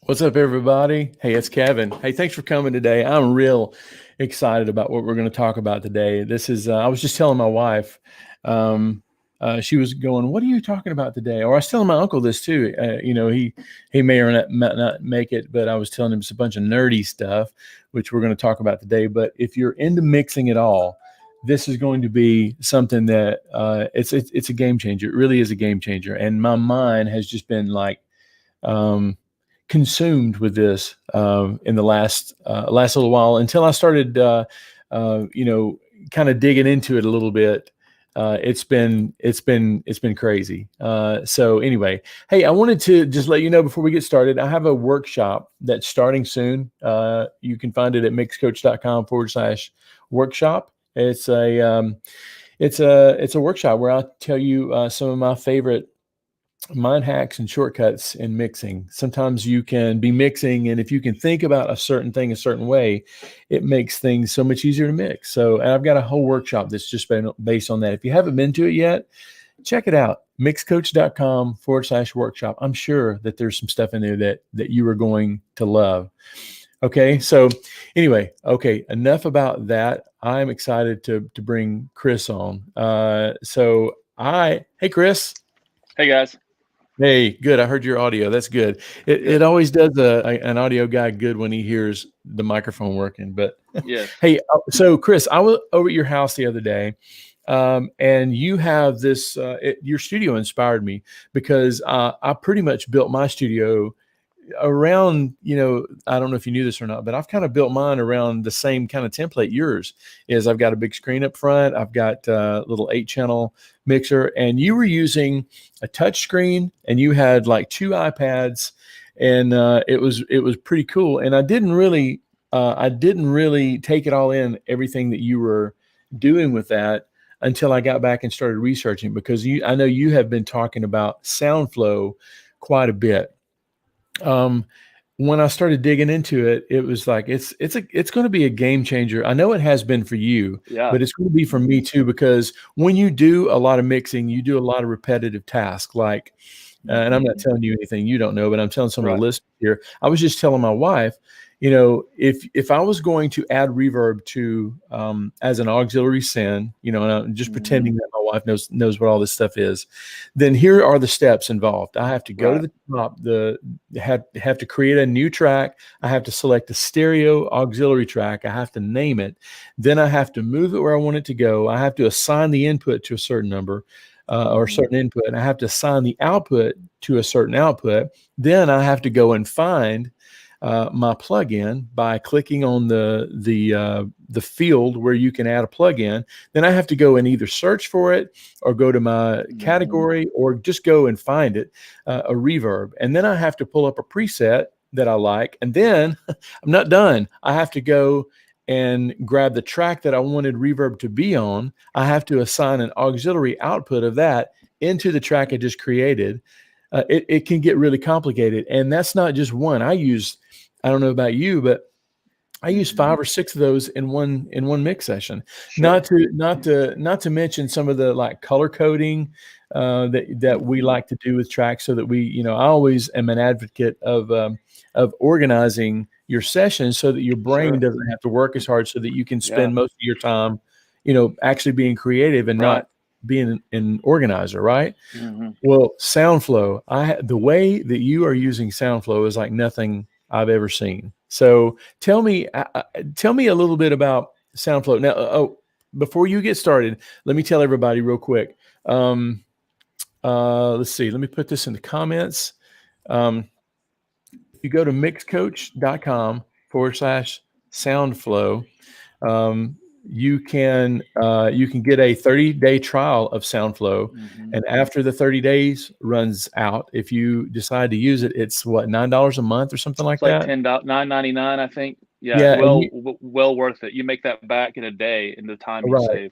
What's up, everybody? Hey, it's Kevin. Hey, thanks for coming today. I'm real excited about what we're going to talk about today. This is, I was just telling my wife, she was going, "What are you talking about today?" Or I was telling my uncle this too. He may or not make it, but I was telling him it's a bunch of nerdy stuff, which we're going to talk about today. But if you're into mixing at all, this is going to be something that it's a game changer. It really is a game changer. And my mind has just been like, consumed with this in the last little while until I started, kind of digging into it a little bit. It's been crazy. So anyway, hey, I wanted to just let you know before we get started, I have a workshop that's starting soon. You can find it at mixcoach.com/workshop. It's a workshop where I'll tell you some of my favorite mind hacks and shortcuts in mixing. Sometimes you can be mixing, and if you can think about a certain thing a certain way, it makes things so much easier to mix. So, and I've got a whole workshop that's just been based on that. If you haven't been to it yet, check it out. mixcoach.com/workshop. I'm sure that there's some stuff in there that you are going to love. Okay. So anyway, okay. Enough about that. I'm excited to bring Kris on. Hey, Kris. Hey guys. Hey, good. I heard your audio. That's good. It always does an audio guy good when he hears the microphone working. But Yes. Hey, so Kris, I was over at your house the other day, and you have this. Your studio inspired me because I pretty much built my studio around, I don't know if you knew this or not, but I've kind of built mine around the same kind of template yours is. I've got a big screen up front. I've got a little 8-channel mixer, and you were using a touch screen, and you had like 2 iPads, and it was pretty cool. And I didn't really take it all in, everything that you were doing with that, until I got back and started researching, because I know you have been talking about Soundflow quite a bit. When I started digging into it, it was like, it's going to be a game changer. I know it has been for you, but it's going to be for me too, because when you do a lot of mixing, you do a lot of repetitive tasks, like, and I'm not telling you anything you don't know, but I'm telling some of the listeners here. I was just telling my wife, if I was going to add reverb to as an auxiliary send, and I'm just pretending that my wife knows what all this stuff is, then here are the steps involved. I have to go to the top, have to create a new track. I have to select a stereo auxiliary track. I have to name it. Then I have to move it where I want it to go. I have to assign the input to a certain number. Or a certain input, and I have to assign the output to a certain output. Then I have to go and find my plugin by clicking on the field where you can add a plugin. Then I have to go and either search for it, or go to my category, or just go and find it, a reverb. And then I have to pull up a preset that I like. And then I'm not done. I have to go and grab the track that I wanted reverb to be on. I have to assign an auxiliary output of that into the track I just created. It can get really complicated. And that's not just one. I don't know about you, but I use 5 or 6 of those in one mix session. Sure. Not to mention some of the like color coding that we like to do with tracks, so that we, I always am an advocate of organizing your sessions so that your brain doesn't have to work as hard, so that you can spend most of your time, actually being creative and not being an organizer, right? Well, Soundflow, the way that you are using Soundflow is like nothing I've ever seen. So tell me a little bit about Soundflow. Now, before you get started, let me tell everybody real quick. Let's see. Let me put this in the comments. If you go to mixcoach.com/Soundflow, you can get a 30-day trial of Soundflow. And after the 30 days runs out, if you decide to use it, it's what, $9 a month or something like that? Like $9.99, I think. Well worth it. You make that back in a day in the time you save.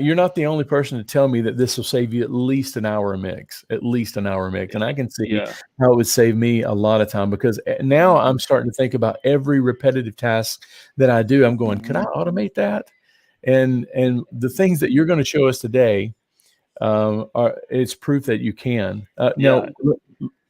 You're not the only person to tell me that this will save you at least an hour a mix, and I can see how it would save me a lot of time, because now I'm starting to think about every repetitive task that I do. I'm going, could I automate that? And the things that you're going to show us today, it's proof that you can. Now,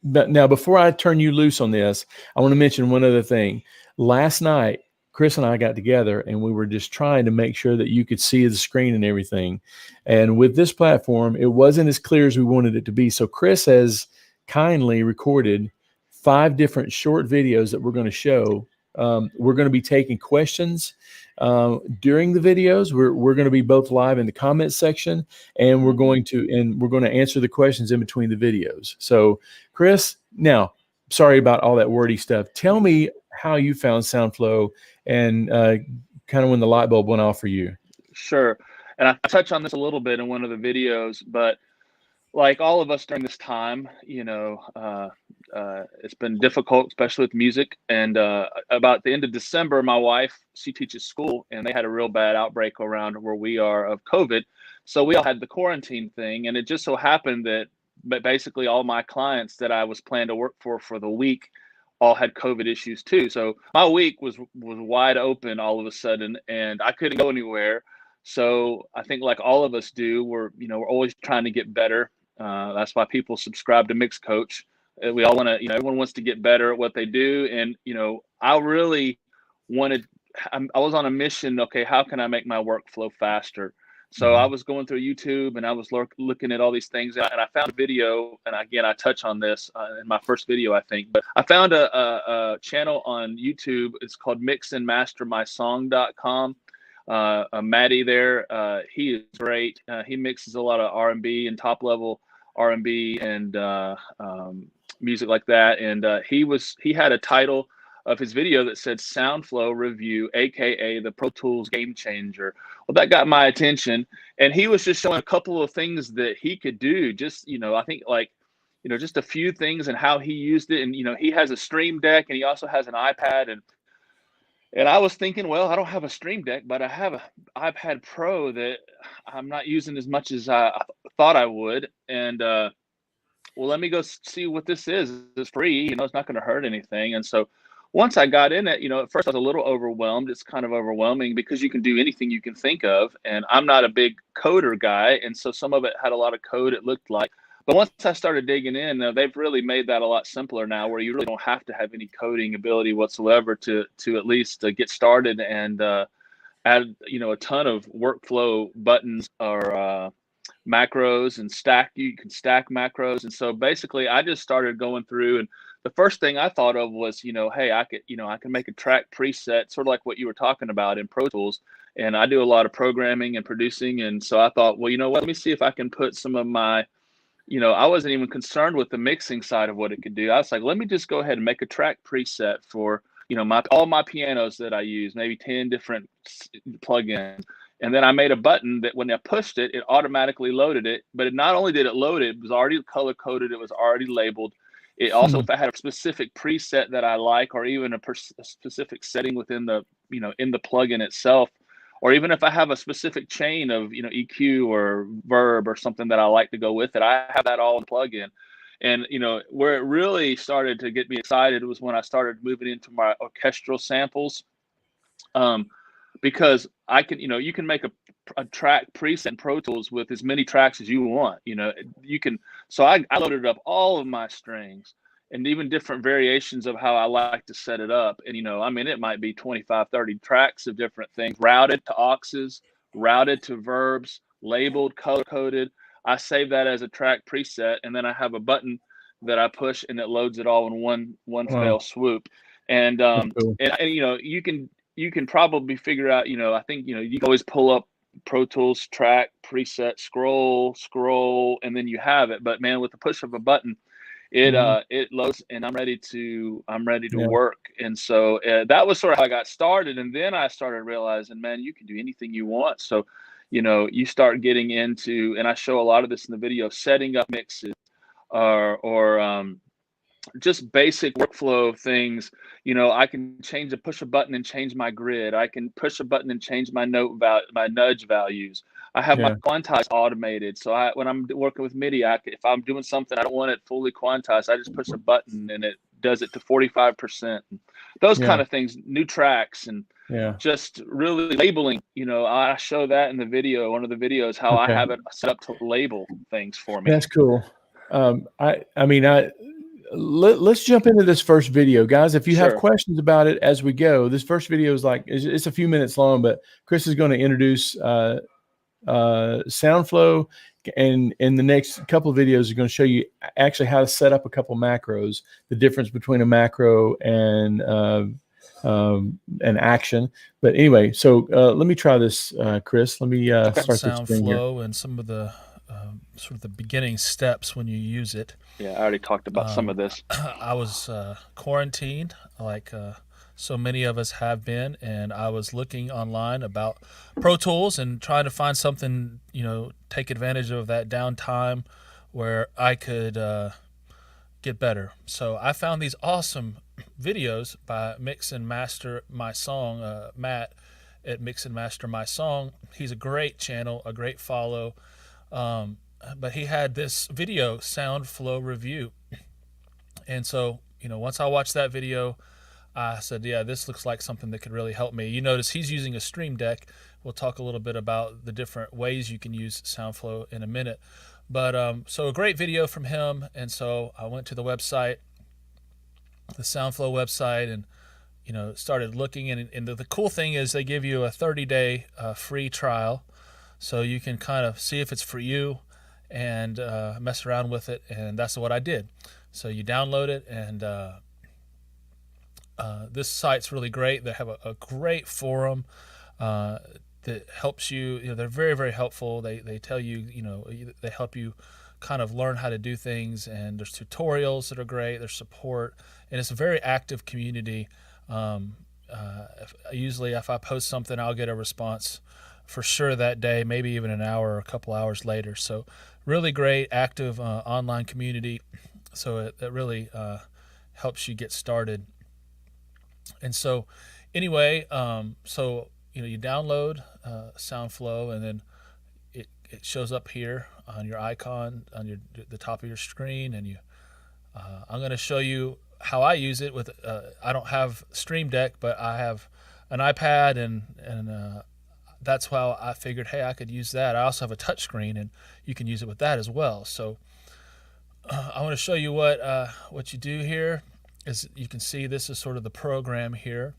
But now, before I turn you loose on this, I want to mention one other thing. Last night, Kris and I got together and we were just trying to make sure that you could see the screen and everything. And with this platform, it wasn't as clear as we wanted it to be. So Kris has kindly recorded 5 different short videos that we're going to show. We're going to be taking questions during the videos. We're going to be both live in the comments section, and we're going to answer the questions in between the videos. So Kris, now, sorry about all that wordy stuff. Tell me how you found Soundflow and kind of when the light bulb went off for you. Sure. And I touched on this a little bit in one of the videos, but like all of us during this time, it's been difficult, especially with music. And about the end of December, my wife, she teaches school, and they had a real bad outbreak around where we are of COVID. So we all had the quarantine thing. And it just so happened that basically all my clients that I was planned to work for the week all had COVID issues too. So my week was wide open all of a sudden, and I couldn't go anywhere. So I think like all of us do, we're always trying to get better. That's why people subscribe to MixCoach. We all want to, everyone wants to get better at what they do. And, I really I was on a mission. Okay, how can I make my workflow faster? So I was going through YouTube and I was looking at all these things, and I found a video. And again, I touch on this in my first video, I think. But I found a channel on YouTube. It's called mixandmastermysong.com. Maddie there, he is great. He mixes a lot of R&B and top level R&B and music like that. And he had a title of his video that said Soundflow Review, aka the Pro Tools Game Changer. Well, that got my attention, and he was just showing a couple of things that he could do. Just I think like just a few things and how he used it. And he has a Stream Deck, and he also has an iPad. And I was thinking, well, I don't have a Stream Deck, but I have an iPad Pro that I'm not using as much as I thought I would. And well, let me go see what this is. It's free, it's not going to hurt anything. And so once I got in it, at first I was a little overwhelmed. It's kind of overwhelming because you can do anything you can think of. And I'm not a big coder guy. And so some of it had a lot of code, it looked like. But once I started digging in, they've really made that a lot simpler now, where you really don't have to have any coding ability whatsoever to at least get started and add, a ton of workflow buttons or macros and you can stack macros. And so basically I just started going through, and the first thing I thought of was, hey, I can make a track preset, sort of like what you were talking about in Pro Tools. And I do a lot of programming and producing. And so I thought, well, let me see if I can put some of my, I wasn't even concerned with the mixing side of what it could do. I was like, let me just go ahead and make a track preset for, all my pianos that I use, maybe 10 different plugins. And then I made a button that when I pushed it, it automatically loaded it. But not only did it load it, it was already color coded. It was already labeled. It also, if I had a specific preset that I like, or even a specific setting within the, in the plugin itself, or even if I have a specific chain of, EQ or verb or something that I like to go with it, I have that all in plugin. And, where it really started to get me excited was when I started moving into my orchestral samples. Because I can, you can make a track preset in Pro Tools with as many tracks as you want. So I loaded up all of my strings and even different variations of how I like to set it up. And, it might be 25, 30 tracks of different things, routed to auxes, routed to verbs, labeled, color-coded. I save that as a track preset, and then I have a button that I push, and it loads it all in one fell swoop. And, cool. and you can probably figure out, I think, you can always pull up Pro Tools track preset, scroll, and then you have it. But man, with the push of a button, it loads, and I'm ready to work. And so that was sort of how I got started. And then I started realizing, man, you can do anything you want. So, you start getting into, and I show a lot of this in the video, setting up mixes or just basic workflow things. I can push a button and change my grid. I can push a button and change my my nudge values. I have my quantize automated. So when I'm working with MIDI, if I'm doing something, I don't want it fully quantized, I just push a button and it does it to 45%. Those kind of things, new tracks, and just really labeling. I show that in the video, one of the videos, how I have it set up to label things for me. That's cool. let's jump into this first video, guys. If you have Sure. questions about it as we go, this first video is like, it's a few minutes long, but Kris is going to introduce Soundflow, and in the next couple of videos, is going to show you actually how to set up a couple macros, the difference between a macro and an action. But anyway, so let me try this, Kris. Let me start this screen here. Soundflow and some of the sort of the beginning steps when you use it. Yeah, I already talked about some of this. I was quarantined, like so many of us have been, and I was looking online about Pro Tools and trying to find something, take advantage of that downtime where I could get better. So I found these awesome videos by Mix and Master My Song, Matt at Mix and Master My Song. He's a great channel, a great follow. But he had this video, Soundflow review. And so, once I watched that video, I said, yeah, this looks like something that could really help me. You notice he's using a Stream Deck. We'll talk a little bit about the different ways you can use Soundflow in a minute. But so a great video from him. And so I went to the website, the Soundflow website, and started looking. And the cool thing is they give you a 30-day free trial, so you can kind of see if it's for you and mess around with it. And that's what I did. So you download it, and this site's really great. They have a great forum that helps you. They're very, very helpful. They tell you, they help you kind of learn how to do things, and there's tutorials that are great. There's support, and it's a very active community. Usually if I post something, I'll get a response for sure that day, maybe even an hour or a couple hours later. So really great, active online community. So it really helps you get started. And so anyway, you download Soundflow, and then it shows up here on your icon on the top of your screen. And I'm going to show you how I use it with. I don't have Stream Deck, but I have an iPad, and that's how I figured, hey, I could use that. I also have a touch screen, and you can use it with that as well. So I want to show you what you do here. Is you can see this is sort of the program here.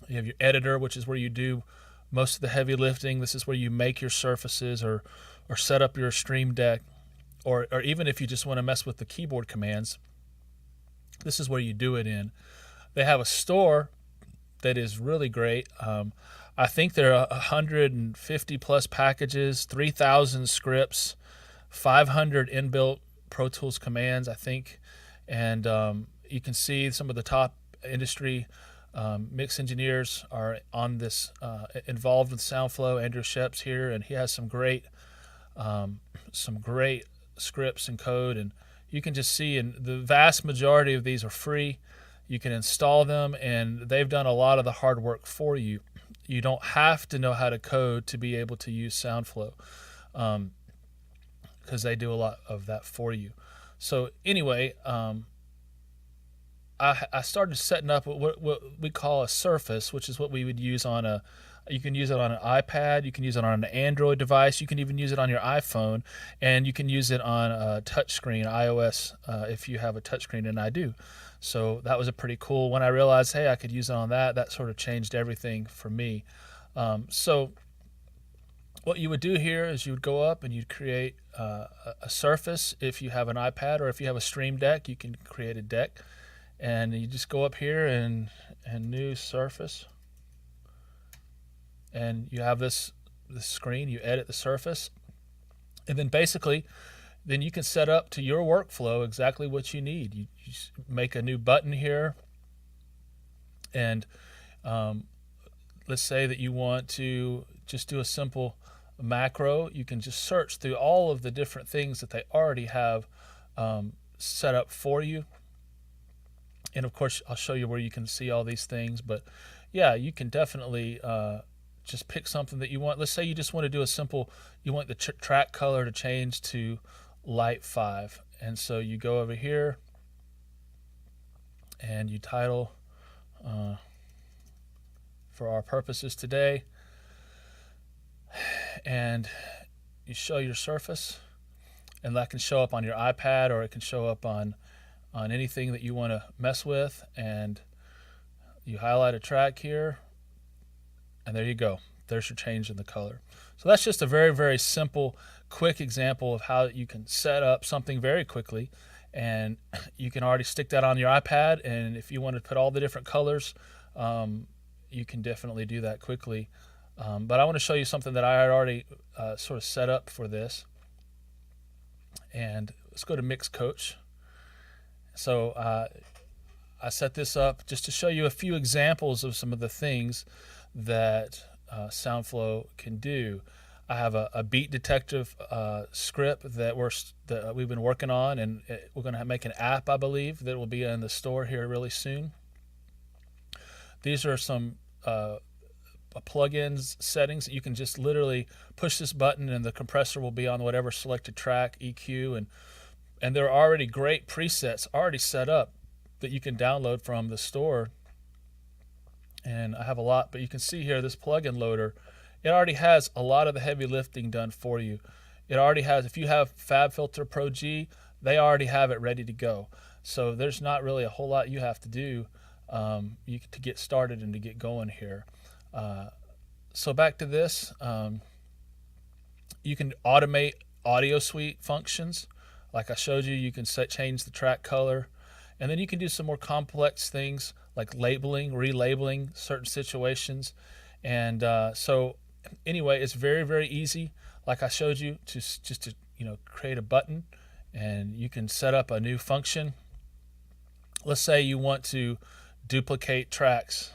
You have your editor, which is where you do most of the heavy lifting. This is where you make your surfaces or set up your Stream Deck, or even if you just want to mess with the keyboard commands, this is where you do it in. They have a store that is really great. I think there are 150 plus packages, 3,000 scripts, 500 inbuilt Pro Tools commands, I think. And you can see some of the top industry mix engineers are on this, involved with Soundflow. Andrew Shep's here, and he has some great scripts and code. And you can just see, and the vast majority of these are free. You can install them, and they've done a lot of the hard work for you. You don't have to know how to code to be able to use Soundflow, because they do a lot of that for you. So anyway, I started setting up what we call a surface, which is what we would use on you can use it on an iPad, you can use it on an Android device, you can even use it on your iPhone, and you can use it on a touchscreen, iOS, if you have a touchscreen, and I do. So that was a pretty cool. When I realized, hey, I could use it on that sort of changed everything for me. So what you would do here is you would go up and you'd create a surface. If you have an iPad or if you have a Stream Deck, you can create a deck. And you just go up here and new surface. And you have this screen, you edit the surface. And then basically, then you can set up to your workflow exactly what you need. You just make a new button here. And let's say that you want to just do a simple macro. You can just search through all of the different things that they already have set up for you. And of course, I'll show you where you can see all these things. But yeah, you can definitely just pick something that you want. Let's say you just want to do a simple, you want the track color to change to light 5. And so you go over here and you title, for our purposes today, and you show your surface. And that can show up on your iPad, or it can show up on on anything that you want to mess with, and you highlight a track here, and there you go. There's your change in the color. So that's just a very, very simple, quick example of how you can set up something very quickly, and you can already stick that on your iPad, and if you want to put all the different colors, you can definitely do that quickly. But I want to show you something that I had already sort of set up for this. And let's go to MixCoach. So I set this up just to show you a few examples of some of the things that Soundflow can do. I have a beat detective script that we've been working on, and we're going to make an app, I believe, that will be in the store here really soon. These are some plugins settings that you can just literally push this button and the compressor will be on whatever selected track, EQ, and there are already great presets already set up that you can download from the store. And I have a lot, but you can see here this plugin loader, it already has a lot of the heavy lifting done for you. It already has, if you have FabFilter Pro G, they already have it ready to go. So there's not really a whole lot you have to do to get started and to get going here. So back to this, you can automate audio suite functions. Like I showed you, you can change the track color, and then you can do some more complex things like labeling, relabeling certain situations. And so anyway, it's very, very easy. Like I showed you, just to create a button, and you can set up a new function. Let's say you want to duplicate tracks.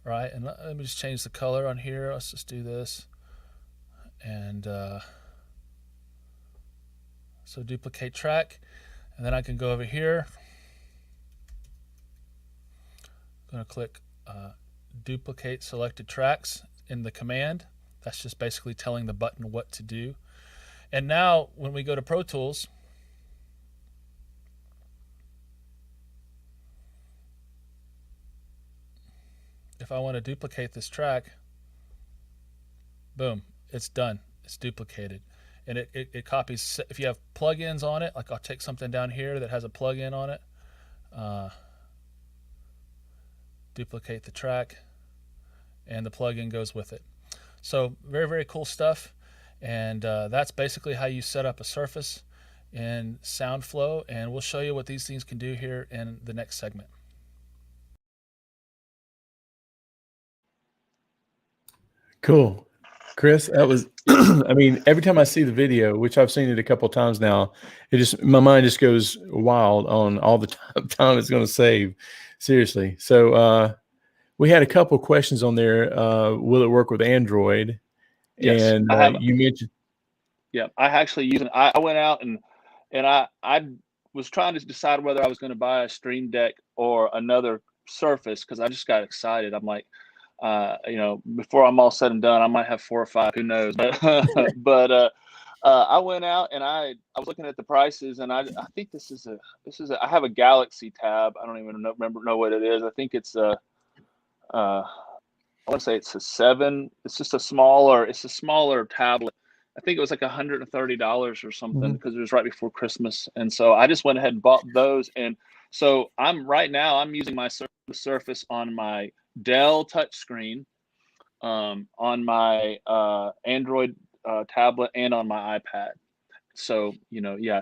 Right, and let me just change the color on here. Let's just do this. And so duplicate track, and then I can go over here. I'm going to click duplicate selected tracks in the command. That's just basically telling the button what to do. And now when we go to Pro Tools, if I want to duplicate this track, boom, it's done. It's duplicated. And it copies. If you have plugins on it, like I'll take something down here that has a plugin on it, duplicate the track, and the plugin goes with it. So very, very cool stuff. And that's basically how you set up a surface in Soundflow. And we'll show you what these things can do here in the next segment. Cool. Kris, that was, I mean, every time I see the video, which I've seen it a couple of times now, my mind just goes wild on all the time it's going to save. Seriously. So we had a couple of questions on there. Will it work with Android? Yes, and you mentioned. Yeah, I actually use it. I went out and I was trying to decide whether I was going to buy a Stream Deck or another Surface, because I just got excited. I'm like, before I'm all said and done, I might have 4 or 5, who knows? But I went out and I was looking at the prices, and I think this is I have a Galaxy Tab. I don't even know what it is. I think it's I want to say it's a 7. It's just a smaller tablet. I think it was like $130 or something, because it was right before Christmas. And so I just went ahead and bought those. And so I'm using my Surface on my Dell touchscreen, on my Android tablet, and on my iPad. So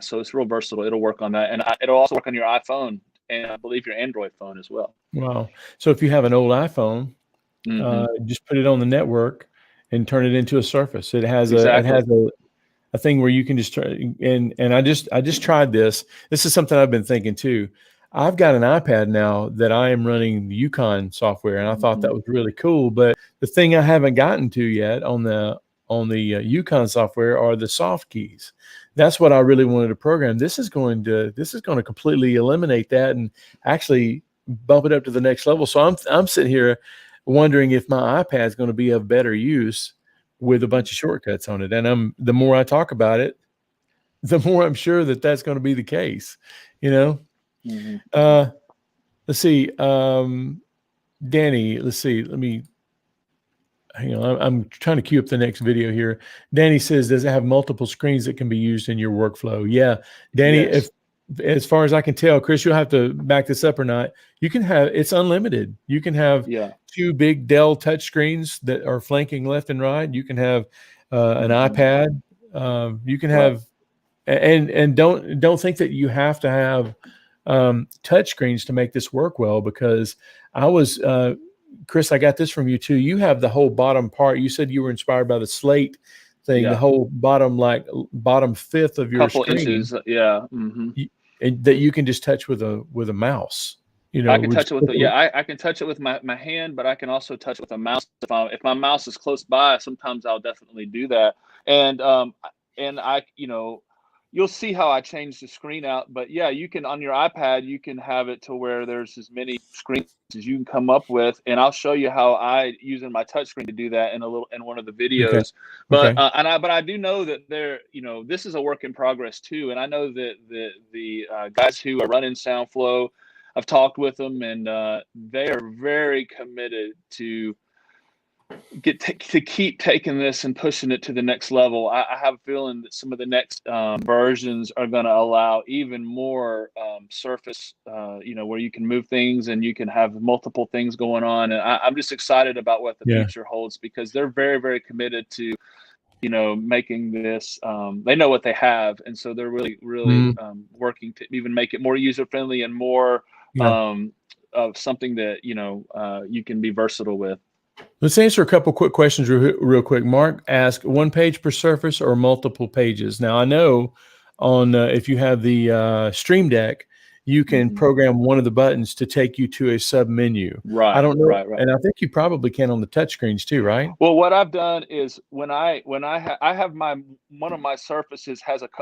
so it's real versatile. It'll work on that, and it'll also work on your iPhone, and I believe your Android phone as well. Wow! So if you have an old iPhone, just put it on the network and turn it into a Surface. It has a thing where you can just try. And I just tried this. This is something I've been thinking too. I've got an iPad now that I am running the Yukon software, and I thought that was really cool. But the thing I haven't gotten to yet on the Yukon software are the soft keys. That's what I really wanted to program. This is going to completely eliminate that and actually bump it up to the next level. So I'm sitting here wondering if my iPad is going to be of better use with a bunch of shortcuts on it. And the more I talk about it, the more I'm sure that that's going to be the case. Let's see. Danny, let's see. hang on, I'm trying to queue up the next video here. Danny says, does it have multiple screens that can be used in your workflow? Yeah, Danny, Yes. as far as I can tell, Kris, you'll have to back this up or not. You can have, it's unlimited. You can have two big Dell touch screens that are flanking left and right. You can have an iPad. You can have, and don't think that you have to have touch screens to make this work well, because I was, Kris, I got this from you too. You have the whole bottom part. You said you were inspired by the slate thing, the whole bottom fifth of your couple screen. inches. That you can just touch with a mouse. You know, I can touch it with I can touch it with my hand, but I can also touch it with a mouse. If my mouse is close by, sometimes I'll definitely do that. And I, you'll see how I change the screen out. But yeah, you can, on your iPad, you can have it to where there's as many screens as you can come up with, and I'll show you how I using my touchscreen to do that in one of the videos. But but I do know that this is a work in progress too, and I know that the guys who are running Soundflow, I've talked with them, and they are very committed to keep taking this and pushing it to the next level. I have a feeling that some of the next versions are going to allow even more surface, where you can move things and you can have multiple things going on. And I'm just excited about what the future holds, because they're very, very committed to, making this. They know what they have, and so they're really, really working to even make it more user friendly and more of something that you can be versatile with. Let's answer a couple quick questions real quick. Mark asked, one page per surface or multiple pages? Now, I know on if you have the Stream Deck, you can program one of the buttons to take you to a sub menu. Right. I don't know, and I think you probably can on the touch screens too, right? Well, what I've done is when I have one of my surfaces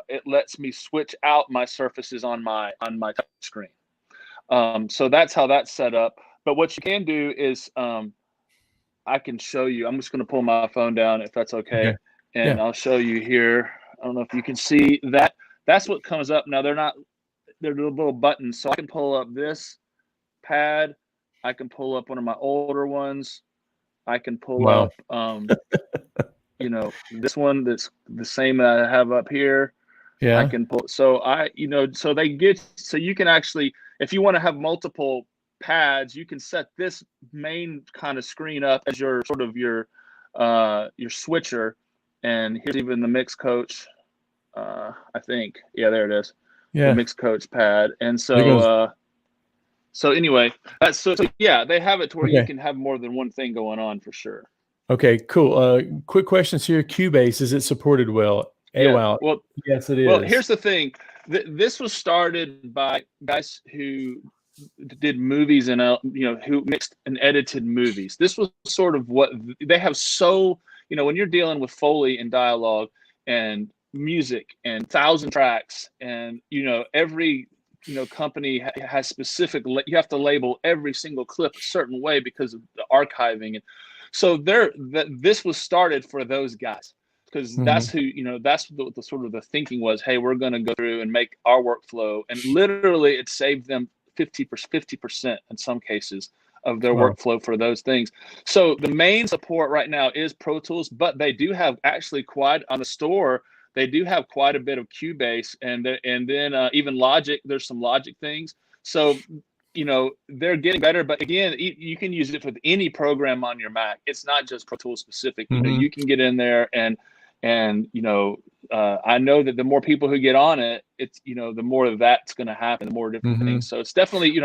it lets me switch out my surfaces on my touch screen. So that's how that's set up. But what you can do is I can show you. I'm just going to pull my phone down if that's okay. And I'll show you here. I don't know if you can see that. That's what comes up. Now they're little buttons. So I can pull up this pad. I can pull up one of my older ones. I can pull up, this one that's the same that I have up here. I can pull. So so you can actually, if you want to have multiple pads, you can set this main kind of screen up as your sort of your switcher. And here's even the MixCoach. I think, there it is. The MixCoach pad. And so so anyway, that's so they have it to where you can have more than one thing going on for sure. Okay, cool. Quick questions here. Cubase, is it supported well? Well, yes, it is. Well, here's the thing. This was started by guys who did movies and who mixed and edited movies. This was sort of what they have. So when you're dealing with Foley and dialogue and music and 1,000 tracks, and every company has specific, you have to label every single clip a certain way because of the archiving. And so this was started for those guys, because that's who, that's the sort of the thinking was, hey, we're going to go through and make our workflow, and literally it saved them 50% in some cases of their workflow for those things. So the main support right now is Pro Tools, but they do have actually quite on the store. They do have quite a bit of Cubase, and then even Logic. There's some Logic things. So they're getting better. But again, you can use it with any program on your Mac. It's not just Pro Tools specific. You can get in there and I know that the more people who get on it, it's the more of that's going to happen, the more different things. So it's definitely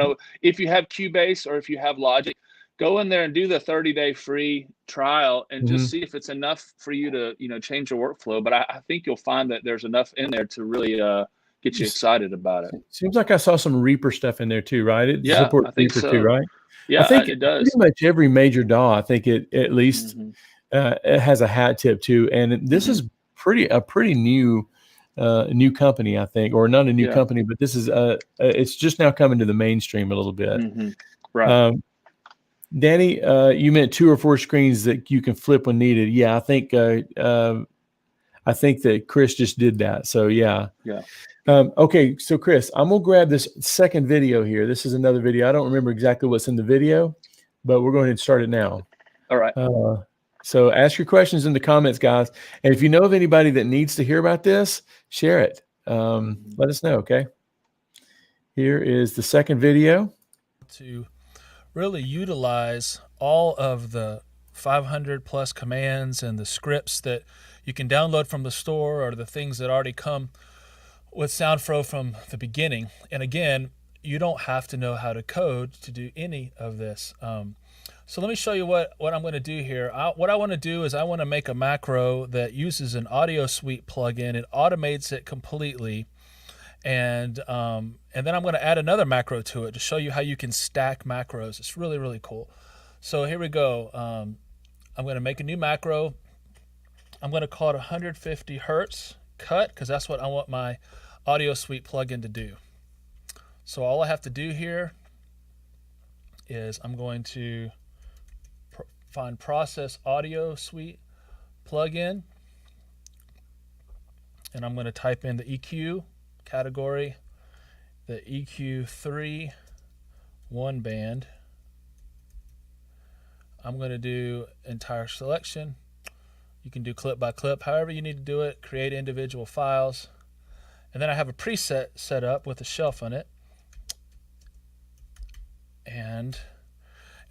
if you have Cubase or if you have Logic, go in there and do the 30-day free trial and just see if it's enough for you to change your workflow. But I think you'll find that there's enough in there to really get you excited about it. Seems like I saw some Reaper stuff in there too, right? It supports I think Reaper so. too, right? Yeah, I think it does. Pretty much every major DAW, I think it at least it has a hat tip too. And this is a pretty new company, I think, or not a new company, but this is it's just now coming to the mainstream a little bit. Right. Danny, you meant 2 or 4 screens that you can flip when needed. Yeah, I think that Kris just did that. So yeah. Okay, so Kris, I'm gonna grab this second video here. This is another video. I don't remember exactly what's in the video, but we're going to start it now. All right. So ask your questions in the comments, guys. And if you know of anybody that needs to hear about this, share it. Let us know, okay? Here is the second video. To really utilize all of the 500 plus commands and the scripts that you can download from the store, or the things that already come with Soundflow from the beginning. And again, you don't have to know how to code to do any of this. So let me show you what I'm going to do here. What I want to do is I want to make a macro that uses an Audio Suite plugin. It automates it completely. And then I'm going to add another macro to it to show you how you can stack macros. It's really, really cool. So here we go. I'm going to make a new macro. I'm going to call it 150 hertz cut, because that's what I want my Audio Suite plugin to do. So all I have to do here is I'm going to find Process Audio Suite plugin, and I'm going to type in the EQ category, the EQ3 one band. I'm going to do entire selection. You can do clip by clip, however you need to do it. Create individual files. And then I have a preset set up with a shelf on it. And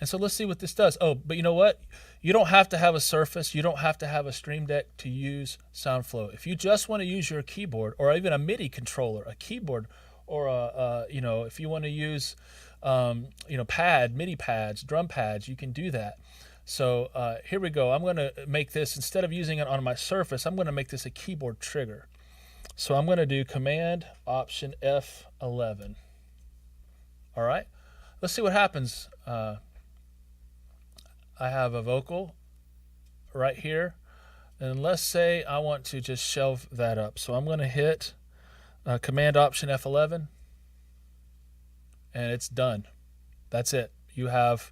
so let's see what this does. Oh, but you know what? You don't have to have a Surface. You don't have to have a Stream Deck to use Soundflow. If you just want to use your keyboard, or even a MIDI controller, a keyboard, or if you want to use MIDI pads, drum pads, you can do that. So here we go. I'm going to make this, instead of using it on my Surface, I'm going to make this a keyboard trigger. So I'm going to do Command Option F11. All right. Let's see what happens. I have a vocal right here, and let's say I want to just shelve that up. So I'm going to hit Command Option F11, and it's done. That's it. You have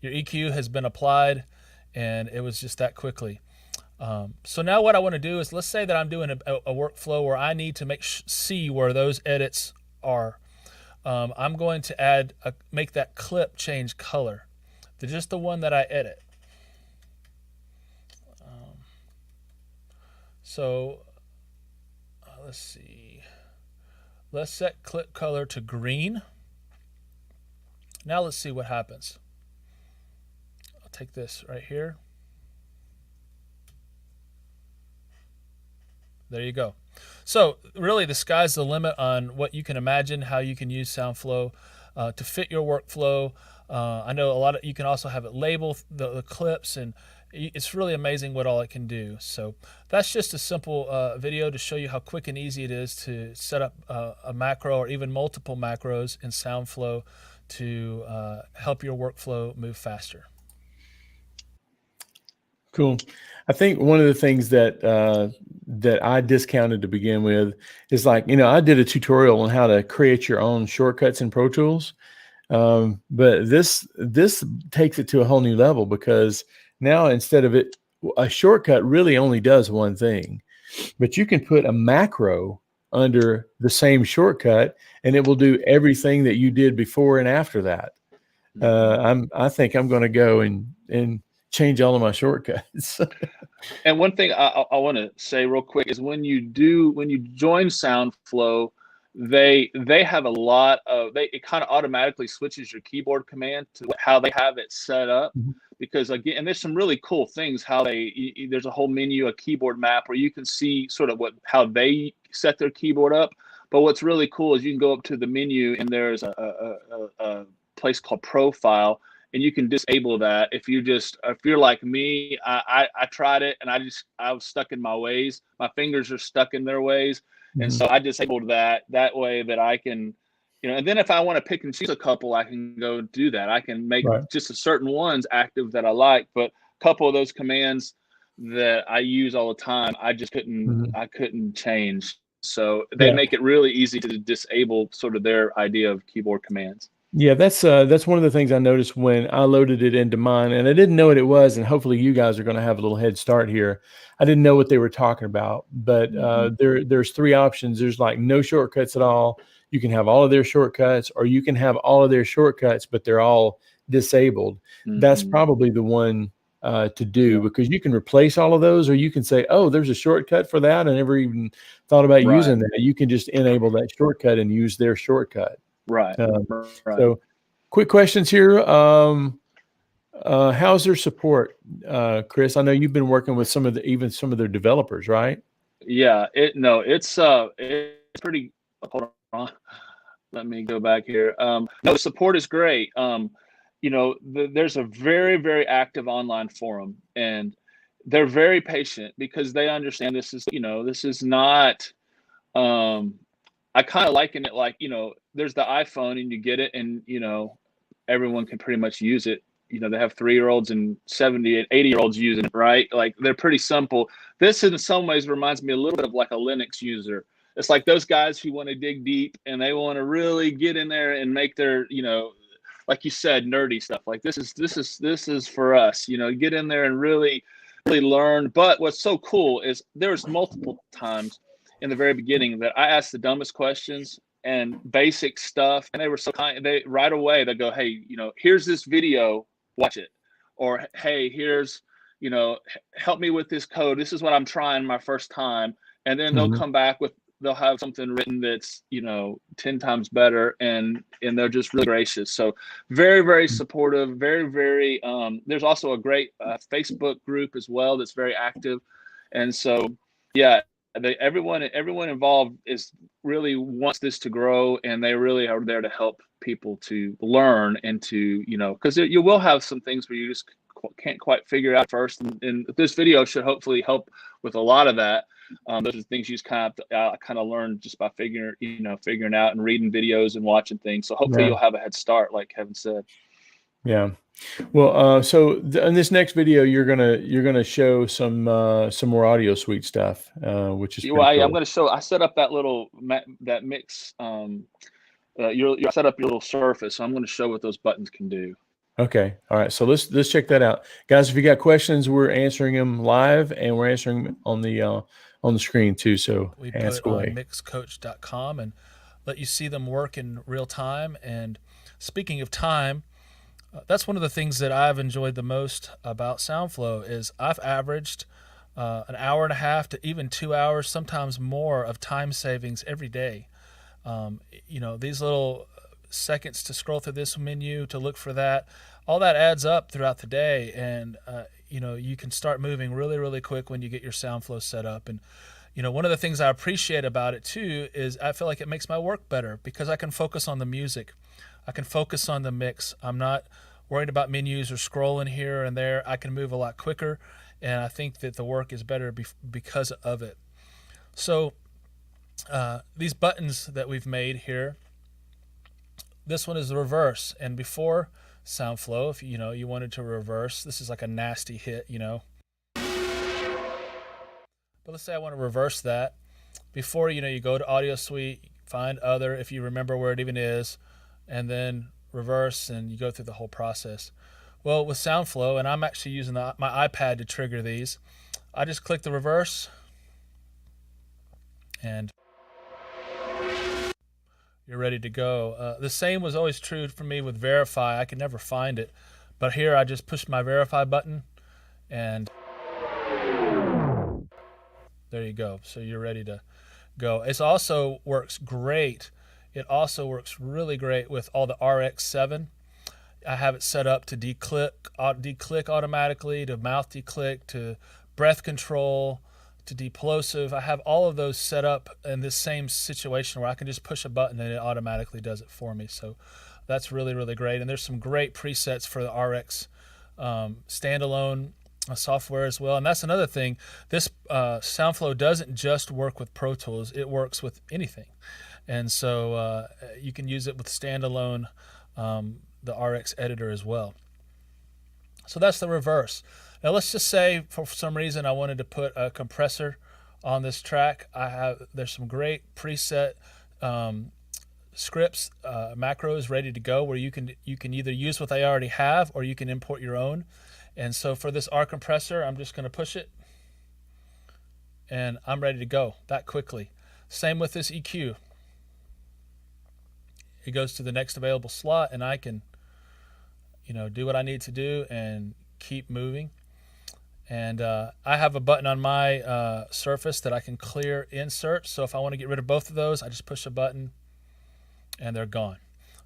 your EQ has been applied, and it was just that quickly. So now what I want to do is, let's say that I'm doing a workflow where I need to see where those edits are. I'm going to make that clip change color to just the one that I edit. Let's see. Let's set clip color to green. Now let's see what happens. I'll take this right here. There you go. So really, the sky's the limit on what you can imagine, how you can use Soundflow to fit your workflow. I know you can also have it label the clips, and it's really amazing what all it can do. So that's just a simple video to show you how quick and easy it is to set up a macro, or even multiple macros in Soundflow to help your workflow move faster. Cool. I think one of the things that I discounted to begin with is, like, I did a tutorial on how to create your own shortcuts in Pro Tools. But this takes it to a whole new level, because now, instead of it, a shortcut really only does one thing, but you can put a macro under the same shortcut, and it will do everything that you did before and after that. I think I'm going to go and change all of my shortcuts. And one thing I want to say real quick is, when you join Soundflow, they have a lot of, it kind of automatically switches your keyboard command to how they have it set up. Mm-hmm. Because again, and there's some really cool things how there's a whole menu, a keyboard map, where you can see sort of how they set their keyboard up. But what's really cool is you can go up to the menu, and there's a place called Profile, and you can disable that. If you're like me, I tried it, and I was stuck in my ways. My fingers are stuck in their ways. And so I disabled that way that I can, and then if I want to pick and choose a couple, I can go do that. I can make just a certain ones active that I like, but a couple of those commands that I use all the time, I just couldn't change. So they make it really easy to disable sort of their idea of keyboard commands. Yeah, that's one of the things I noticed when I loaded it into mine, and I didn't know what it was, and hopefully you guys are going to have a little head start here. I didn't know what they were talking about, but there's three options. There's like no shortcuts at all. You can have all of their shortcuts, or you can have all of their shortcuts, but they're all disabled. That's probably the one to do, because you can replace all of those, or you can say, oh, there's a shortcut for that. I never even thought about using that. You can just enable that shortcut and use their shortcut. Right. So quick questions here. How's their support, Kris? I know you've been working with some of their developers, right? Yeah, it's pretty. Hold on, let me go back here. No, the support is great. There's a very, very active online forum, and they're very patient because they understand this is not. I kind of liken it like, there's the iPhone and you get it, and everyone can pretty much use it. They have 3-year-olds and 70 and 80-year-olds using it, right? Like, they're pretty simple. This in some ways reminds me a little bit of like a Linux user. It's like those guys who want to dig deep and they want to really get in there and make their, like you said, nerdy stuff. Like, this is for us, get in there and really, really learn. But what's so cool is there's multiple times in the very beginning that I asked the dumbest questions and basic stuff, and they were so kind. They right away they go, hey, here's this video, watch it. Or, hey, here's, help me with this code. This is what I'm trying my first time. And then they'll come back they'll have something written that's, 10 times better. And they're just really gracious. So very, very supportive, very, very, there's also a great Facebook group as well that's very active. And so, yeah, everyone involved really wants this to grow, and they really are there to help people to learn and to, because you will have some things where you just can't quite figure out first. And this video should hopefully help with a lot of that. Those are things you just kind of learn just by figuring out and reading videos and watching things. So hopefully you'll have a head start, like Kevin said. Yeah. Well, so in this next video, you're gonna show some more audio suite stuff, which is cool. I'm gonna show. I set up that little that mix. You set up your little surface. So I'm gonna show what those buttons can do. Okay. All right. So let's check that out, guys. If you got questions, we're answering them live, and we're answering them on the screen too. So we put on MixCoach.com and let you see them work in real time. And speaking of time, that's one of the things that I've enjoyed the most about Soundflow is I've averaged an hour and a half to even 2 hours, sometimes more, of time savings every day. These little seconds to scroll through this menu, to look for that, all that adds up throughout the day. And, you can start moving really, really quick when you get your Soundflow set up. And, one of the things I appreciate about it too is I feel like it makes my work better because I can focus on the music. I can focus on the mix. I'm not worried about menus or scrolling here and there. I can move a lot quicker, and I think that the work is better because of it. So these buttons that we've made here, this one is the reverse. And before Soundflow, if you wanted to reverse, this is like a nasty hit, But let's say I want to reverse that. Before, you go to Audio Suite, find Other, if you remember where it even is, and then reverse, and you go through the whole process. Well, with Soundflow, and I'm actually using my iPad to trigger these, I just click the reverse, and you're ready to go. The same was always true for me with Verify. I could never find it, but here I just push my Verify button, and there you go. So you're ready to go. It also works great. It also works really great with all the RX7. I have it set up to declick automatically, to mouth declick, to breath control, to deplosive. I have all of those set up in this same situation where I can just push a button and it automatically does it for me. So that's really, really great. And there's some great presets for the RX standalone software as well. And that's another thing. This Soundflow doesn't just work with Pro Tools. It works with anything. And so you can use it with standalone, the RX editor as well. So that's the reverse. Now let's just say for some reason I wanted to put a compressor on this track. There's some great preset scripts, macros ready to go where you can either use what they already have or you can import your own. And so for this R compressor, I'm just going to push it and I'm ready to go that quickly. Same with this EQ. It goes to the next available slot and I can do what I need to do and keep moving. And I have a button on my Surface that I can clear insert. So if I want to get rid of both of those, I just push a button and they're gone.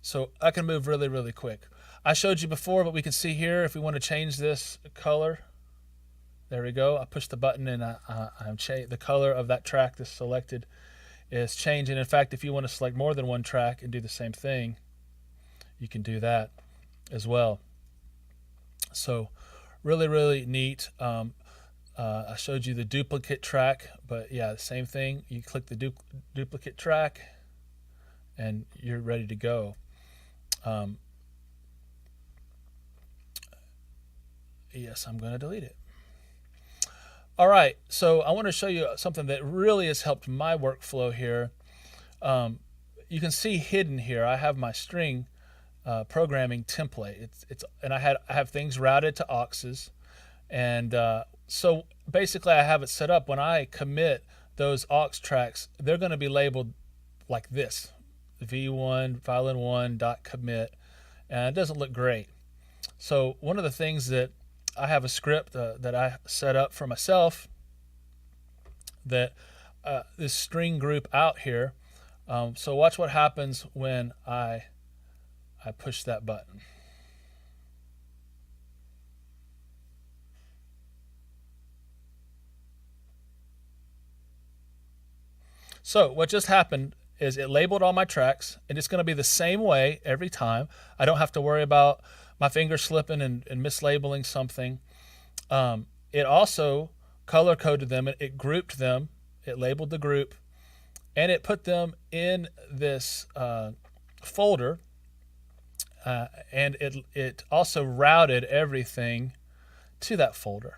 So I can move really, really quick. I showed you before, but we can see here if we want to change this color. There we go. I push the button and the color of that track that's selected is changing. In fact, if you want to select more than one track and do the same thing, you can do that as well. So really, really neat. I showed you the duplicate track, but yeah, the same thing. You click the duplicate track and you're ready to go. Yes, I'm going to delete it. All right, so I want to show you something that really has helped my workflow here. You can see hidden here, I have my string programming template. And I have things routed to auxes, and so basically I have it set up. When I commit those aux tracks, they're going to be labeled like this: v1 violin1.commit, and it doesn't look great. So one of the things that I have a script that I set up for myself that this string group out here. So watch what happens when I push that button. So what just happened is it labeled all my tracks, and it's going to be the same way every time. I don't have to worry about my finger slipping and mislabeling something. It also color coded them. It grouped them. It labeled the group, and it put them in this folder. And it also routed everything to that folder.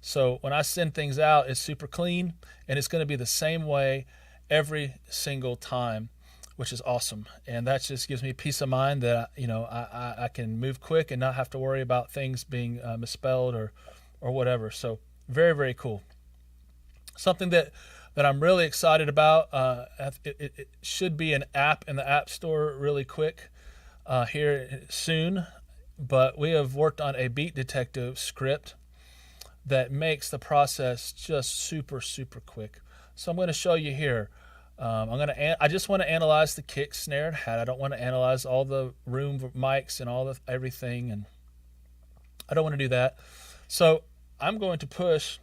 So when I send things out, it's super clean, and it's going to be the same way every single time, which is awesome. And that just gives me peace of mind that I can move quick and not have to worry about things being misspelled or whatever. So very, very cool. Something that I'm really excited about. It should be an app in the App Store really quick here soon. But we have worked on a beat detective script that makes the process just super, super quick. So I'm going to show you here. I just want to analyze the kick, snare, and hat. I don't want to analyze all the room mics and everything, and I don't want to do that. So I'm going to push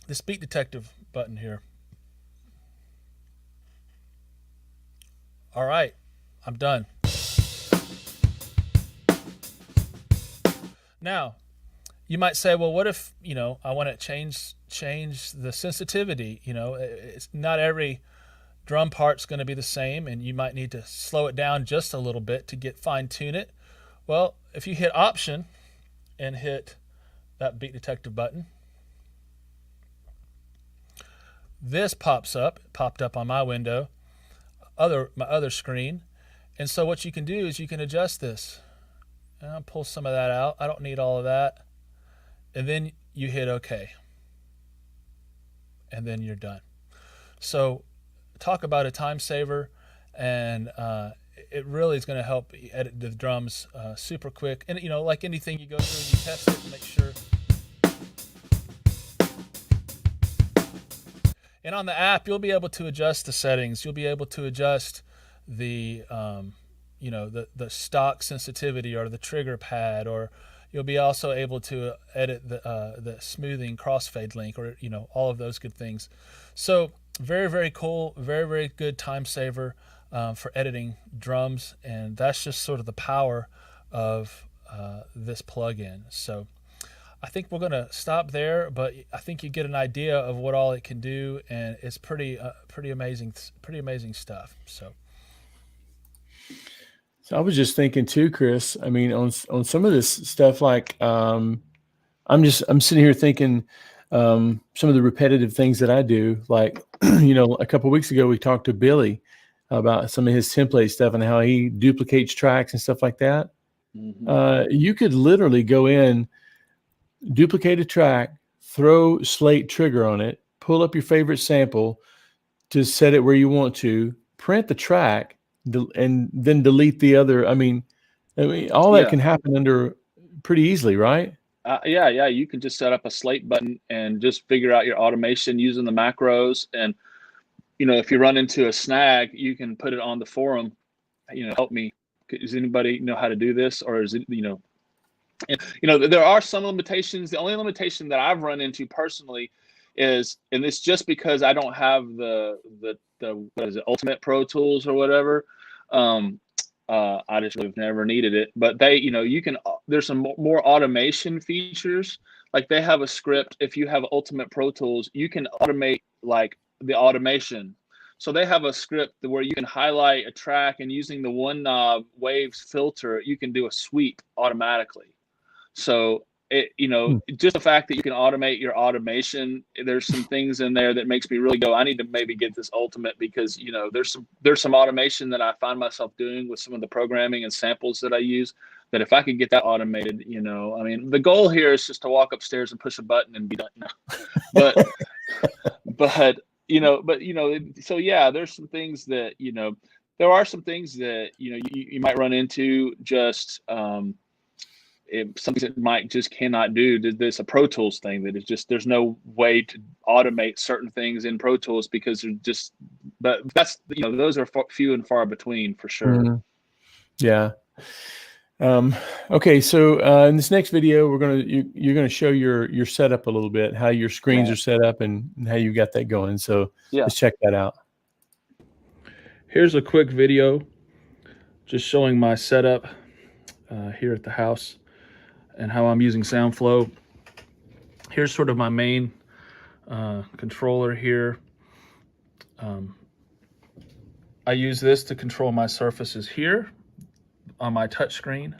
this beat detective button here. All right, I'm done. Now, you might say, well, what if, I want to change the sensitivity? It's not every drum part's going to be the same, and you might need to slow it down just a little bit to fine tune it. Well, if you hit Option and hit that beat detective button, this popped up on my window, my other screen. And so what you can do is you can adjust this. And I'll pull some of that out. I don't need all of that. And then you hit OK. And then you're done. So talk about a time saver, and it really is going to help edit the drums super quick. And like anything, you go through and you test it to make sure. And on the app, you'll be able to adjust the settings. You'll be able to adjust the the stock sensitivity or the trigger pad, or you'll be also able to edit the smoothing crossfade link, or all of those good things. So very, very cool, very, very good time saver for editing drums, and that's just sort of the power of this plugin. So I think we're going to stop there, but I think you get an idea of what all it can do, and it's pretty amazing stuff. So I was just thinking too, Kris. I mean, on some of this stuff, like I'm sitting here thinking some of the repetitive things that I do. Like a couple of weeks ago, we talked to Billy about some of his template stuff and how he duplicates tracks and stuff like that. Mm-hmm. You could literally go in, duplicate a track, throw slate trigger on it, pull up your favorite sample to set it where you want to, print the track, and then delete the other. I mean all that can happen under pretty easily, right? Yeah, you can just set up a slate button and just figure out your automation using the macros. And, if you run into a snag, you can put it on the forum, help me. Does anybody know how to do this? Or is it, and, there are some limitations. The only limitation that I've run into personally is, and it's just because I don't have the what is it, Ultimate Pro Tools or whatever. I just have never needed it, but they, you can, there's some more automation features. Like they have a script. If you have Ultimate Pro Tools, you can automate like the automation. So they have a script where you can highlight a track, and using the one knob waves filter, you can do a sweep automatically. So it, just the fact that you can automate your automation, there's some things in there that makes me really go, I need to maybe get this Ultimate, because, there's some automation that I find myself doing with some of the programming and samples that I use, that if I could get that automated, I mean, the goal here is just to walk upstairs and push a button and be done. But, so yeah, there's some things that, there are some things that, you might run into just, something that Mike just cannot do. This a Pro Tools thing that is just, there's no way to automate certain things in Pro Tools, because they're just, but that's, those are few and far between for sure. Mm-hmm. Yeah. Okay. So, in this next video, you're going to show your setup a little bit, how your screens are set up and how you got that going. So let's check that out. Here's a quick video just showing my setup here at the house and how I'm using Soundflow. Here's sort of my main controller here. I use this to control my surfaces here on my touch screen.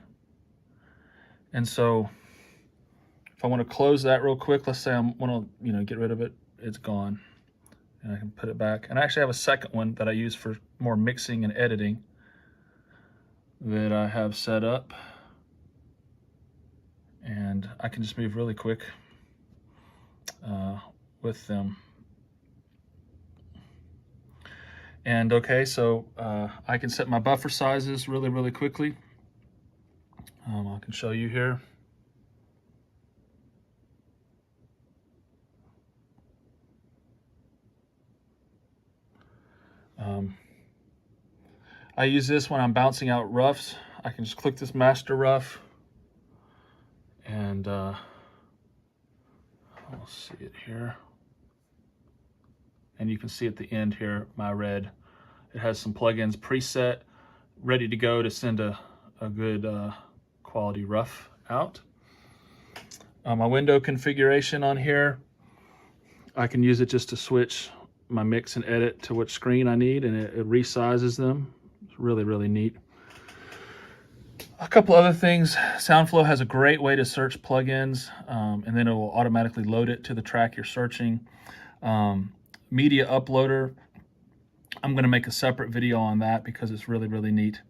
And so if I want to close that real quick, let's say I want to, get rid of it, it's gone. And I can put it back. And I actually have a second one that I use for more mixing and editing that I have set up. And I can just move really quick with them. And okay, so I can set my buffer sizes really, really quickly. I can show you here. I use this when I'm bouncing out roughs. I can just click this master rough, and I'll see it here. And you can see at the end here, my red, it has some plugins preset, ready to go to send a good quality rough out. My window configuration on here, I can use it just to switch my mix and edit to which screen I need, and it resizes them. It's really, really neat. A couple other things. Soundflow has a great way to search plugins, and then it will automatically load it to the track you're searching. Media uploader, I'm going to make a separate video on that because it's really, really neat.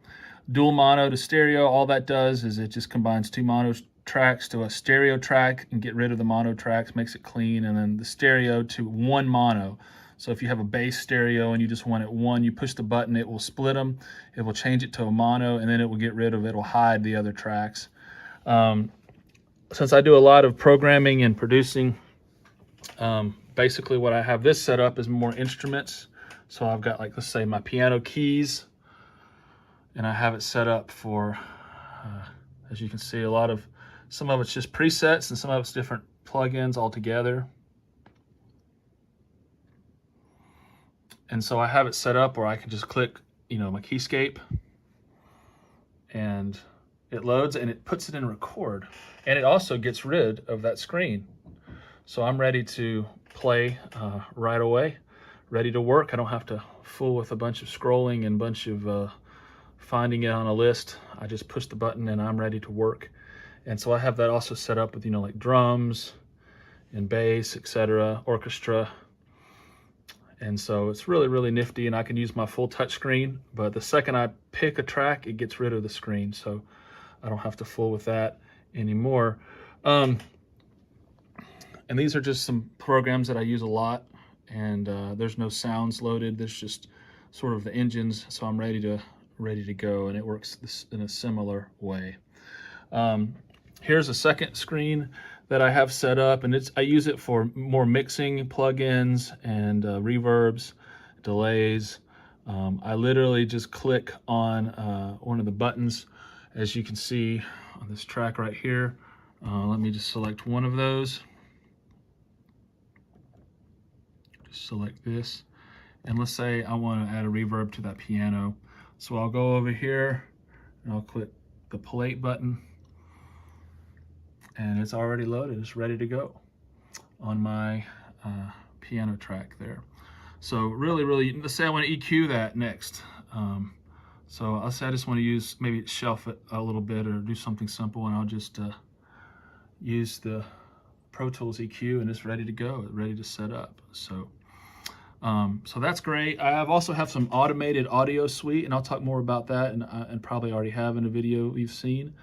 Dual mono to stereo, all that does is it just combines two mono tracks to a stereo track and get rid of the mono tracks, makes it clean, and then the stereo to one mono. So if you have a bass stereo and you just want it one, you push the button, it will split them, it will change it to a mono, and then it will get rid of it, will hide the other tracks. Since I do a lot of programming and producing, basically what I have this set up is more instruments. So I've got, like, let's say my piano keys, and I have it set up for, as you can see, some of it's just presets and some of it's different plugins all together. And so I have it set up where I can just click, my keyscape, and it loads and it puts it in record, and it also gets rid of that screen. So I'm ready to play right away, ready to work. I don't have to fool with a bunch of scrolling and a bunch of finding it on a list. I just push the button and I'm ready to work. And so I have that also set up with, like drums and bass, etc., orchestra. And so it's really, really nifty, and I can use my full touch screen, but the second I pick a track, it gets rid of the screen. So I don't have to fool with that anymore. And these are just some programs that I use a lot, and there's no sounds loaded. There's just sort of the engines. So I'm ready to go, and it works in a similar way. here's a second screen that I have set up, and I use it for more mixing plugins and reverbs, delays. I literally just click on one of the buttons, as you can see on this track right here. Let me just select one of those. Just select this, and let's say I want to add a reverb to that piano. So I'll go over here and I'll click the play button, and it's already loaded. It's ready to go on my piano track there. So really, let's say I want to EQ that next. So I'll say I just want to use, maybe shelf it a little bit or do something simple, and I'll just use the Pro Tools EQ, and it's ready to go. It's ready to set up. So that's great. I also have some automated audio suite, and I'll talk more about that, and probably already have in a video you've seen.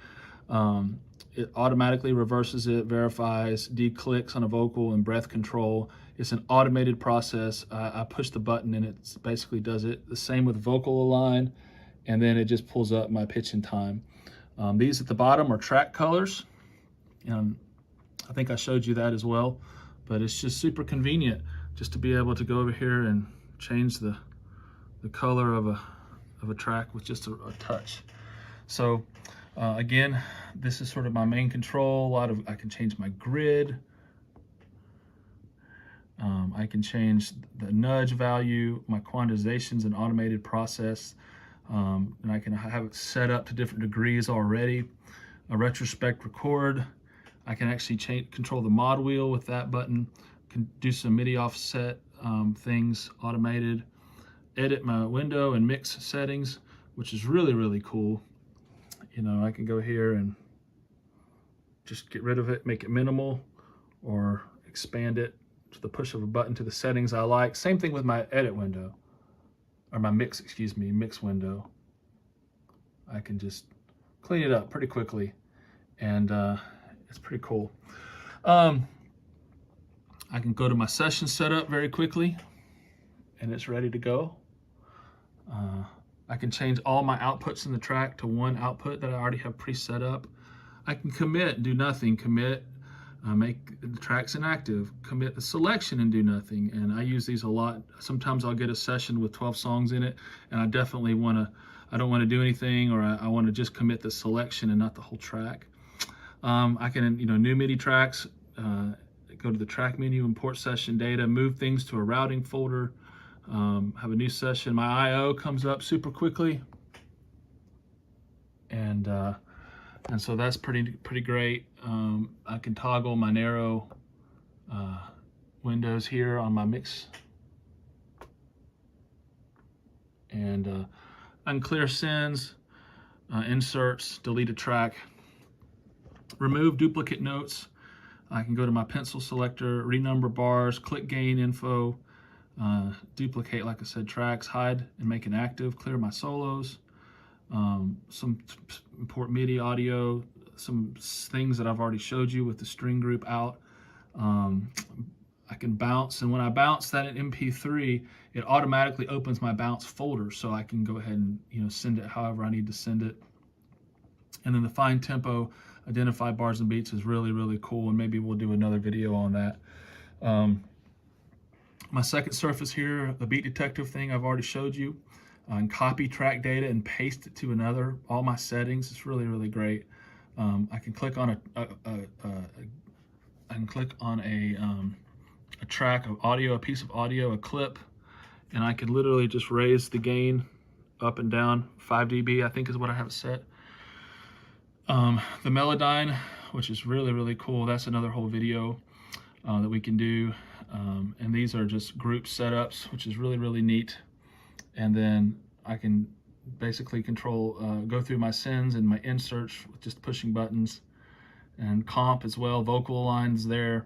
It automatically reverses it, verifies, declicks on a vocal, and breath control. It's an automated process. I push the button and it basically does it. The same with vocal align, and then it just pulls up my pitch and time. These at the bottom are track colors. I think I showed you that as well, but it's just super convenient just to be able to go over here and change the color of a track with just a touch. So again, this is sort of my main control. I can change my grid. I can change the nudge value, my quantization's an automated process, and I can have it set up to different degrees already. A retrospect record. I can actually control the mod wheel with that button. Can do some MIDI offset things automated. Edit my window and mix settings, which is really cool. You know, I can go here and just get rid of it, make it minimal, or expand it to the push of a button to the settings I like. Same thing with my edit window, or my mix window. I can just clean it up pretty quickly, and it's pretty cool. I can go to my session setup very quickly, and it's ready to go. I can change all my outputs in the track to one output that I already have pre-set up. I can commit, do nothing, commit, make the tracks inactive, commit the selection and do nothing. And I use these a lot. Sometimes I'll get a session with 12 songs in it, and I definitely I don't want to do anything, or I want to just commit the selection and not the whole track. I can, new MIDI tracks, go to the track menu, import session data, move things to a routing folder, have a new session. My I/O comes up super quickly, and so that's pretty great. I can toggle my narrow windows here on my mix, and I can clear sends, inserts, delete a track, remove duplicate notes. I can go to my pencil selector, renumber bars, click gain info, duplicate, like I said, tracks, hide and make inactive, clear my solos, some import MIDI audio, some things that I've already showed you with the string group out. I can bounce, and when I bounce that in MP3, it automatically opens my bounce folder, so I can go ahead and send it however I need to send it. And then the fine tempo, identify bars and beats is really cool, and maybe we'll do another video on that. My second surface here, the beat detective thing I've already showed you, and copy track data and paste it to another. All my settings, it's really great. I can click on a track of audio, a piece of audio, a clip, and I can literally just raise the gain up and down 5 dB, I think is what I have it set. The Melodyne, which is really cool. That's another whole video that we can do. And these are just group setups, which is really neat. And then I can basically control, go through my sends and my inserts with just pushing buttons, and comp as well, vocal lines there.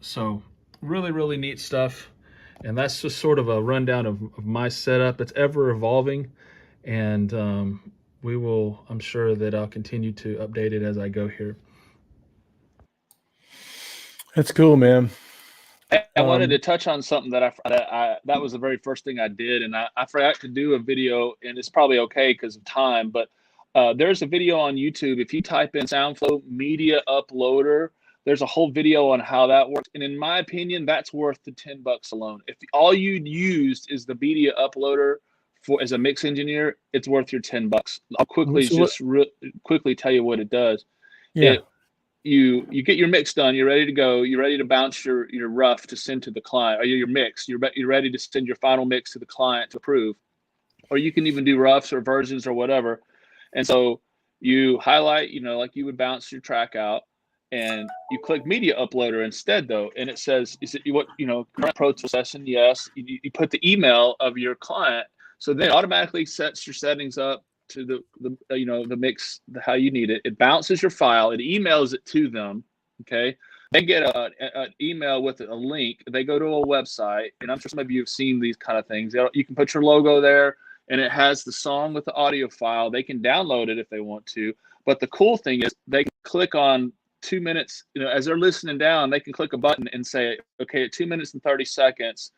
So really neat stuff. And that's just sort of a rundown of my setup. It's ever evolving, and I'm sure that I'll continue to update it as I go here. That's cool, man. I wanted to touch on something that that was the very first thing I did, and I forgot to do a video, and it's probably okay because of time, but there's a video on YouTube. If you type in Soundflow media uploader, there's a whole video on how that works. And in my opinion, that's worth the $10 alone. If all you used is the media uploader as a mix engineer, it's worth your $10. I'll quickly quickly tell you what it does. Yeah. You get your mix done. You're ready to go. You're ready to bounce your rough to send to the client, or your mix. You're ready to send your final mix to the client to approve. Or you can even do roughs or versions or whatever. And so you highlight, like you would bounce your track out, and you click media uploader instead though. And it says, is it current Pro Tool session? Yes. You put the email of your client. So then it automatically sets your settings up to the mix, how you need it. It bounces your file. It emails it to them. Okay. They get an email with a link. They go to a website, and I'm sure some of you have seen these kind of things. You can put your logo there, and it has the song with the audio file. They can download it if they want to. But the cool thing is they can click on 2 minutes, as they're listening down, they can click a button and say, okay, at 2 minutes and 30 seconds,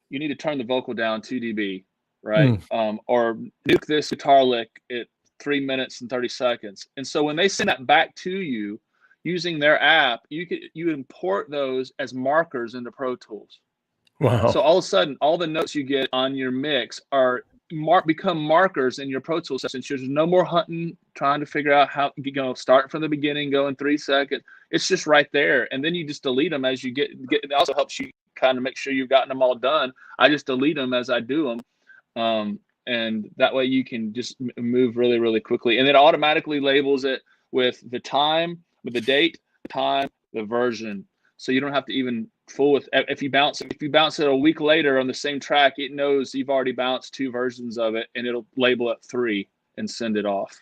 you need to turn the vocal down 2 dB, right? Or nuke this guitar lick at 3 minutes and 30 seconds. And so when they send that back to you using their app, you import those as markers into Pro Tools. Wow. So all of a sudden, all the notes you get on your mix are become markers in your Pro Tools session. So there's no more hunting, trying to figure out how, start from the beginning, go in 3 seconds. It's just right there. And then you just delete them as you get. It also helps you kind of make sure you've gotten them all done. I just delete them as I do them. And that way you can just move really, really quickly. And it automatically labels it with the time, with the date, the time, the version. So you don't have to even fool with, if you bounce it a week later on the same track, it knows you've already bounced 2 versions of it, and it'll label it 3 and send it off.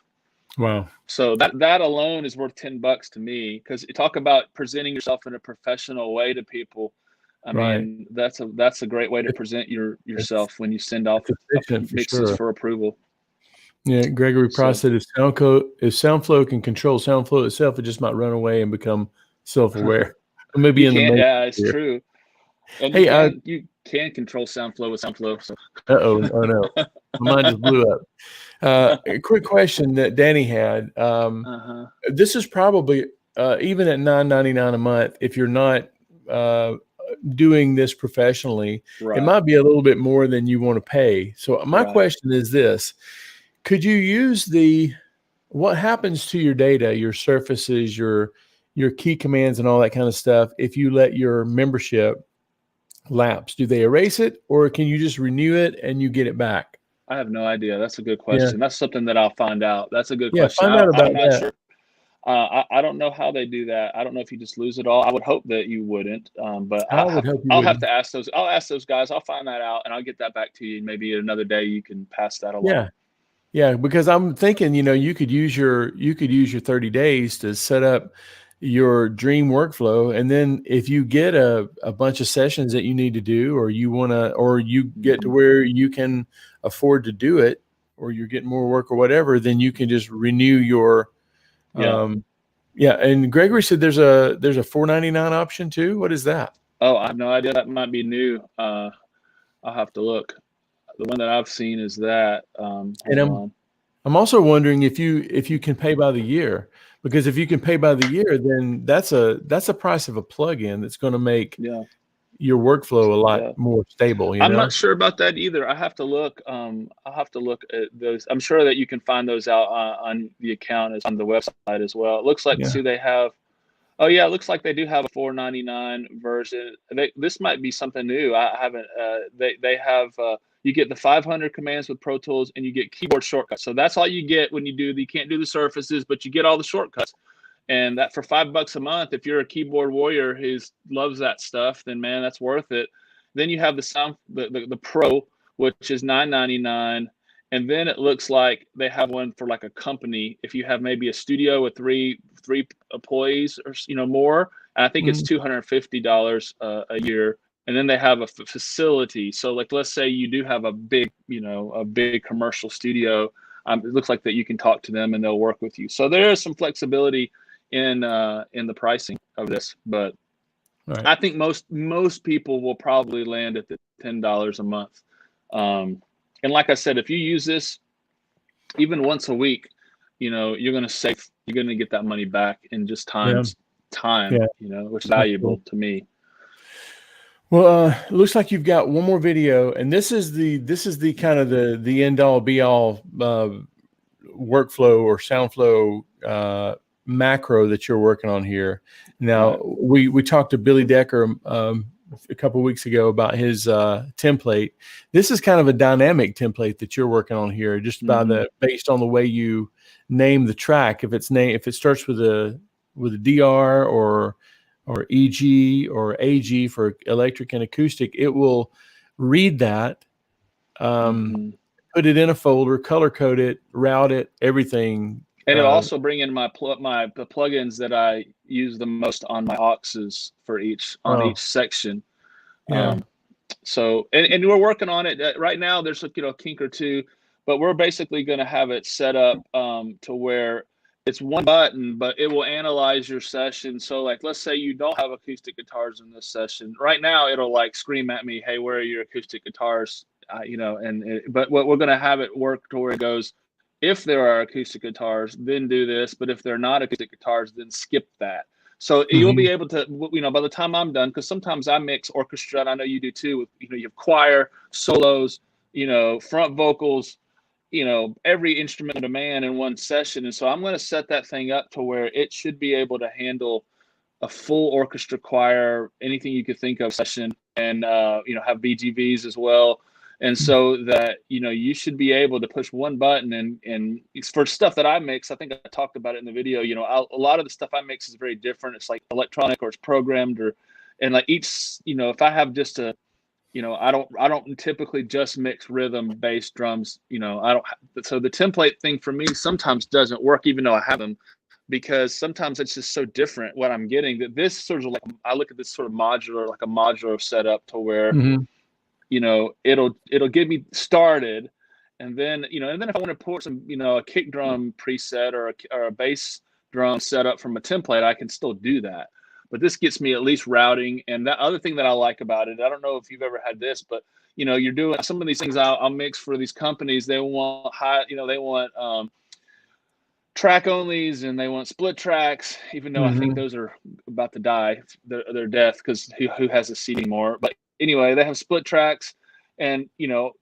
Wow. So that alone is worth $10 to me, because you talk about presenting yourself in a professional way to people. I mean, that's a great way to present yourself when you send off mixes for approval. Yeah, Gregory Price said if Soundflow can control Soundflow itself, it just might run away and become self-aware. Maybe it's true. And you can control Soundflow with Soundflow. So. Oh no, my mind just blew up. A quick question that Danny had. This is probably even at $9.99 a month. If you're not doing this professionally, it might be a little bit more than you want to pay. So my question is this: could you use what happens to your data, your surfaces, your key commands and all that kind of stuff if you let your membership lapse? Do they erase it, or can you just renew it and you get it back? I have no idea. That's a good question. Yeah. That's something that I'll find out. That's a good question. Find out about I'm not sure. I don't know how they do that. I don't know if you just lose it all. I would hope that you wouldn't. But I'll have to ask those. I'll ask those guys. I'll find that out, and I'll get that back to you. Maybe another day you can pass that along. Yeah. Because I'm thinking, you could use your 30 days to set up your dream workflow, and then if you get a bunch of sessions that you need to do, or you get to where you can afford to do it, or you're getting more work or whatever, then you can just renew your And Gregory said there's a $4.99 option too. What is that? Oh, I have no idea. That might be new. I'll have to look. The one that I've seen is that. And I'm also wondering if you can pay by the year, because if you can pay by the year, then that's a price of a plug-in that's going to make your workflow a lot more stable. I'm not sure about that either. I have to look. I'll have to look at those. I'm sure that you can find those out on the account, on the website as well. It looks like they have. Oh yeah, it looks like they do have a $4.99 version. This might be something new. I haven't. They have. You get the 500 commands with Pro Tools, and you get keyboard shortcuts. So that's all you get when you do. You can't do the surfaces, but you get all the shortcuts. And that for $5 a month, if you're a keyboard warrior who loves that stuff, then man, that's worth it. Then you have the Pro, which is $9.99, and then it looks like they have one for like a company. If you have maybe a studio with three employees or more, and I think it's $250 a year. And then they have a facility. So like, let's say you do have a big commercial studio. It looks like that you can talk to them and they'll work with you. So there is some flexibility in the pricing of this, but I think most people will probably land at the $10 a month. And like I said, if you use this even once a week, you're going to get that money back in just time, which is valuable to me. Well, it looks like you've got one more video, and this is the kind of the end all be all workflow or Soundflow macro that you're working on here. Now, we talked to Billy Decker a couple of weeks ago about his template. This is kind of a dynamic template that you're working on here, just based on the way you name the track. If it starts with a DR or EG or AG for electric and acoustic, it will read that, put it in a folder, color code it, route it, everything. And it'll also bring in the plugins that I use the most on my auxes for each section. So we're working on it right now. There's a kink or two, but we're basically going to have it set up to where it's one button, but it will analyze your session. So like, let's say you don't have acoustic guitars in this session. Right now, it'll like scream at me, "Hey, where are your acoustic guitars?" But what we're going to have it work to where it goes, if there are acoustic guitars, then do this. But if they're not acoustic guitars, then skip that. So you'll be able to, by the time I'm done, because sometimes I mix orchestra, and I know you do too, with, you have choir, solos, front vocals, every instrument of man in one session. And so I'm going to set that thing up to where it should be able to handle a full orchestra, choir, anything you could think of session, and, have BGVs as well. And so that, you should be able to push one button and for stuff that I mix, I think I talked about it in the video, a lot of the stuff I mix is very different. It's like electronic or it's programmed and like each, if I have just I don't typically just mix rhythm, bass, drums, so the template thing for me sometimes doesn't work, even though I have them, because sometimes it's just so different what I'm getting, that this sort of like, I look at this sort of modular setup to where, it'll get me started. And then, if I want to put some, a kick drum preset or a bass drum setup from a template, I can still do that. But this gets me at least routing. And that other thing that I like about it, I don't know if you've ever had this, but you're doing some of these things I'll mix for these companies. They want they want track onlys, and they want split tracks, even though I think those are about to die. They're death, because who has a CD more? But anyway, they have split tracks, and you'll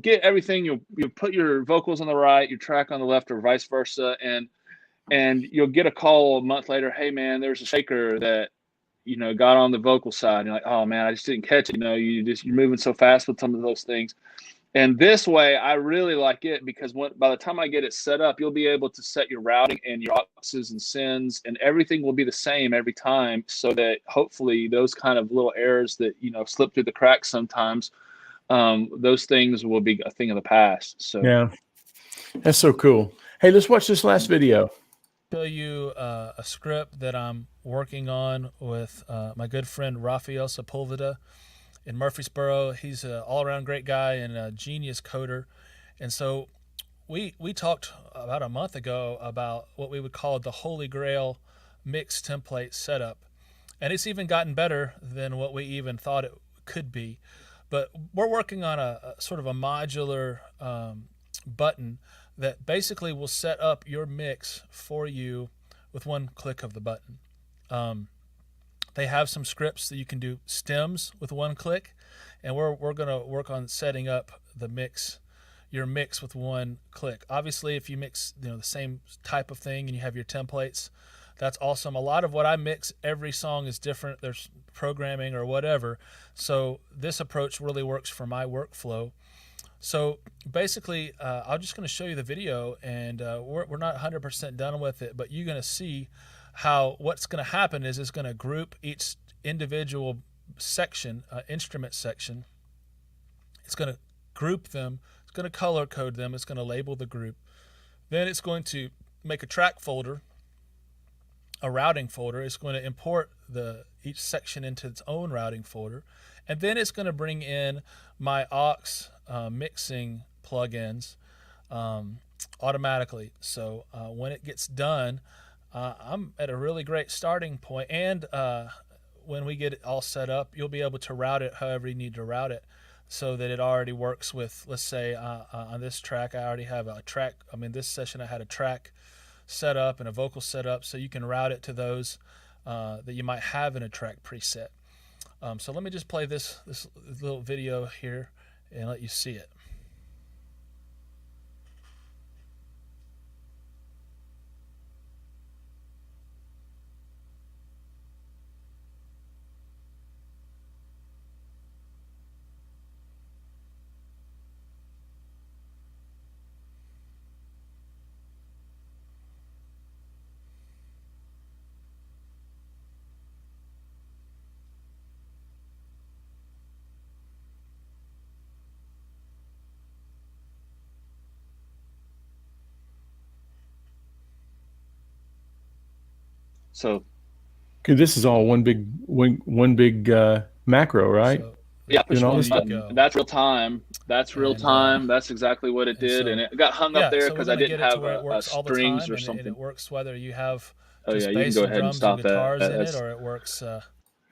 get everything. You'll put your vocals on the right, your track on the left, or vice versa, and you'll get a call a month later. "Hey man, there's a shaker that got on the vocal side." And you're like, "Oh man, I just didn't catch it." You're moving so fast with some of those things. And this way, I really like it, because by the time I get it set up, you'll be able to set your routing and your auxes and sends, and everything will be the same every time, so that hopefully those kind of little errors that slip through the cracks sometimes, those things will be a thing of the past. So yeah, that's so cool. Hey, let's watch this last video. Show you a script that I'm working on with my good friend Rafael Sepulveda in Murfreesboro. He's an all-around great guy and a genius coder. And so we talked about a month ago about what we would call the Holy Grail mix template setup. And it's even gotten better than what we even thought it could be. But we're working on a sort of a modular button that basically will set up your mix for you with one click of the button. They have some scripts that you can do stems with one click, and we're going to work on setting up your mix with one click. Obviously, if you mix the same type of thing and you have your templates, that's awesome. A lot of what I mix, every song is different. There's programming or whatever. So this approach really works for my workflow. So basically, I'm just going to show you the video, and we're not 100% done with it, but you're going to see how what's going to happen is it's going to group each individual section, instrument section. It's going to group them. It's going to color code them. It's going to label the group. Then it's going to make a track folder, a routing folder. It's going to import each section into its own routing folder. And then it's going to bring in my aux mixing plugins automatically. So when it gets done, I'm at a really great starting point. And when we get it all set up, you'll be able to route it however you need to route it. so that it already works with, let's say, on this track, I already have a track. I mean, this session I had a track set up and a vocal set up, so you can route it to those that you might have in a track preset. So let me just play this little video here and let you see it. So, this is all one big macro, right? So, yeah, push one button. That's real time. That's real time. That's exactly what it did, and it got hung up there because I didn't have strings or something. And it works whether you have you can go ahead and stop guitars in it, or it works.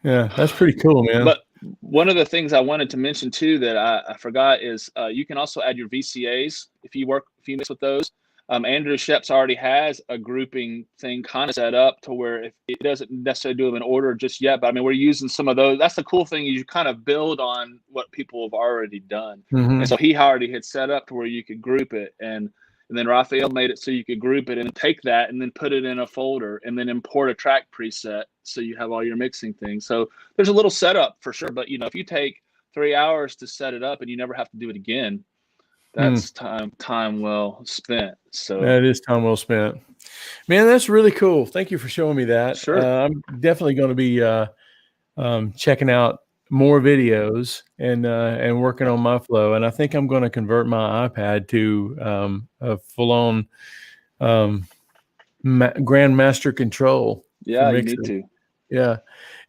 Yeah, that's pretty cool, man. But one of the things I wanted to mention too that I forgot is you can also add your VCAs if you mix with those. Andrew Sheps already has a grouping thing kind of set up to where if it doesn't necessarily do them in order just yet, but I mean, we're using some of those. That's the cool thing, is you kind of build on what people have already done. Mm-hmm. And so he already had set up to where you could group it. And then Raphael made it so you could group it and take that and then put it in a folder and then import a track preset. So you have all your mixing things. So there's a little setup for sure. But, if you take 3 hours to set it up and you never have to do it again, that's time well spent. So that is time well spent, man. That's really cool. Thank you for showing me that. Sure. I'm definitely going to be checking out more videos and working on my flow. And I think I'm going to convert my iPad to a full-on Grandmaster Control. Yeah, you need to. Yeah,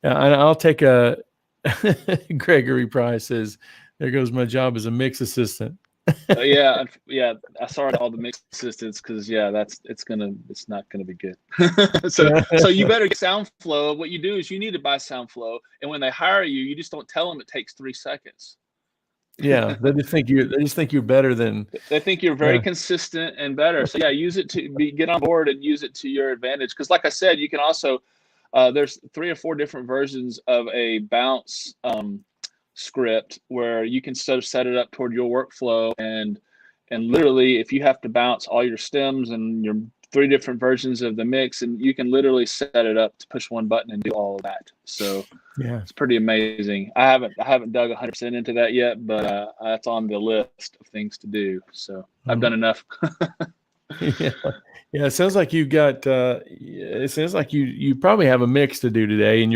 and I'll take a. Gregory Price says, "There goes my job as a mix assistant." Yeah. I saw all the mix assistants because it's not gonna be good. so you better get Soundflow. What you do is you need to buy Soundflow, and when they hire you, you just don't tell them it takes 3 seconds. Yeah, they just think you're better than. They think you're very consistent and better. So yeah, use it get on board and use it to your advantage. Because like I said, you can also there's 3 or 4 different versions of a bounce script where you can set it up toward your workflow, and literally if you have to bounce all your stems and your 3 different versions of the mix, and you can literally set it up to push one button and do all of that. So yeah, it's pretty amazing. I haven't dug 100% into that yet, but that's on the list of things to do. So I've done enough. Yeah, it sounds like you've got. It sounds like you probably have a mix to do today, and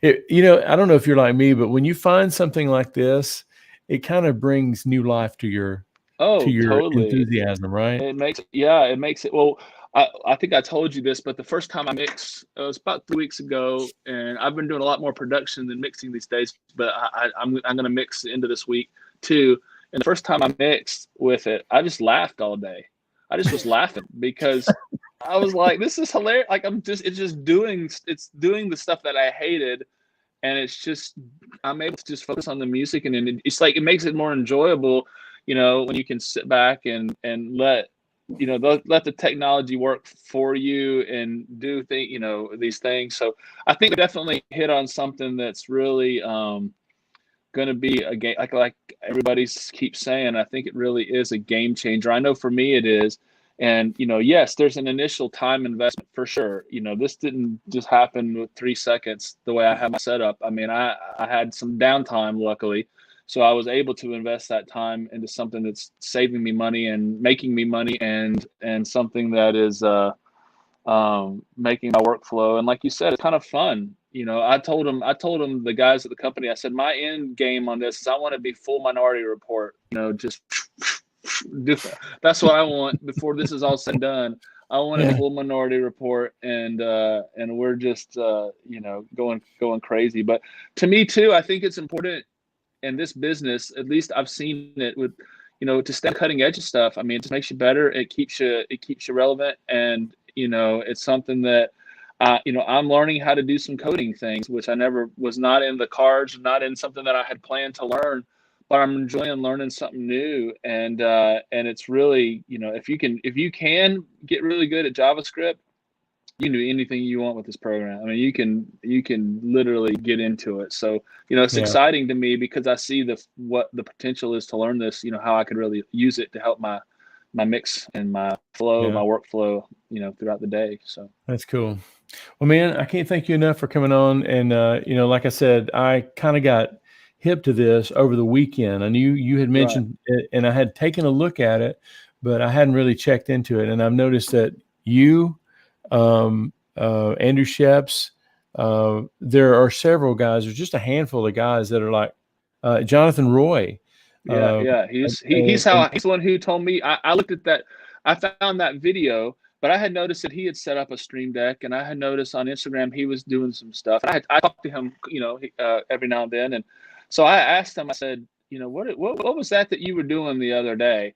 I don't know if you're like me, but when you find something like this, it kind of brings new life to your totally. enthusiasm, right? It makes it. Well, I think I told you this, but the first time I mixed, it was about 3 weeks ago, and I've been doing a lot more production than mixing these days. But I'm going to mix into this week too. And the first time I mixed with it, I just laughed all day. I just was laughing because I was like, this is hilarious. Like it's doing the stuff that I hated. And I'm able to just focus on the music, and it's like, it makes it more enjoyable, when you can sit back and let the technology work for you and do these things. So I think we definitely hit on something that's really going to be a game, like everybody keeps saying. I think it really is a game changer. I know for me it is. And yes, there's an initial time investment for sure. This didn't just happen with 3 seconds the way I have my setup. I mean, I had some downtime, luckily, so I was able to invest that time into something that's saving me money and making me money, and something that is making my workflow. And like you said, it's kind of fun. I told them, the guys at the company, I said, my end game on this is I want to be full Minority Report, just that's what I want before this is all said and done. I want to be full Minority Report, and we're just going crazy. But to me too, I think it's important in this business, at least I've seen it with, to stay cutting edge of stuff. I mean, it just makes you better. It keeps you relevant, and it's something that I'm learning how to do some coding things, which I never was not in the cards, not in something that I had planned to learn. but I'm enjoying learning something new. And it's really, if you can get really good at JavaScript, you can do anything you want with this program. I mean, you can literally get into it. So, it's exciting to me because I see what the potential is to learn this, how I could really use it to help my mix and my flow, my workflow, throughout the day. So that's cool. Well, man, I can't thank you enough for coming on. And, like I said, I kind of got hip to this over the weekend. I knew you had mentioned it, and I had taken a look at it, but I hadn't really checked into it. And I've noticed that you, Andrew Sheps, there are several guys. There's just a handful of guys that are like Jonathan Roy. He's the one who told me. I looked at that. I found that video, but I had noticed that he had set up a stream deck, and I had noticed on Instagram he was doing some stuff. I talked to him, every now and then, and so I asked him. I said, what was that you were doing the other day?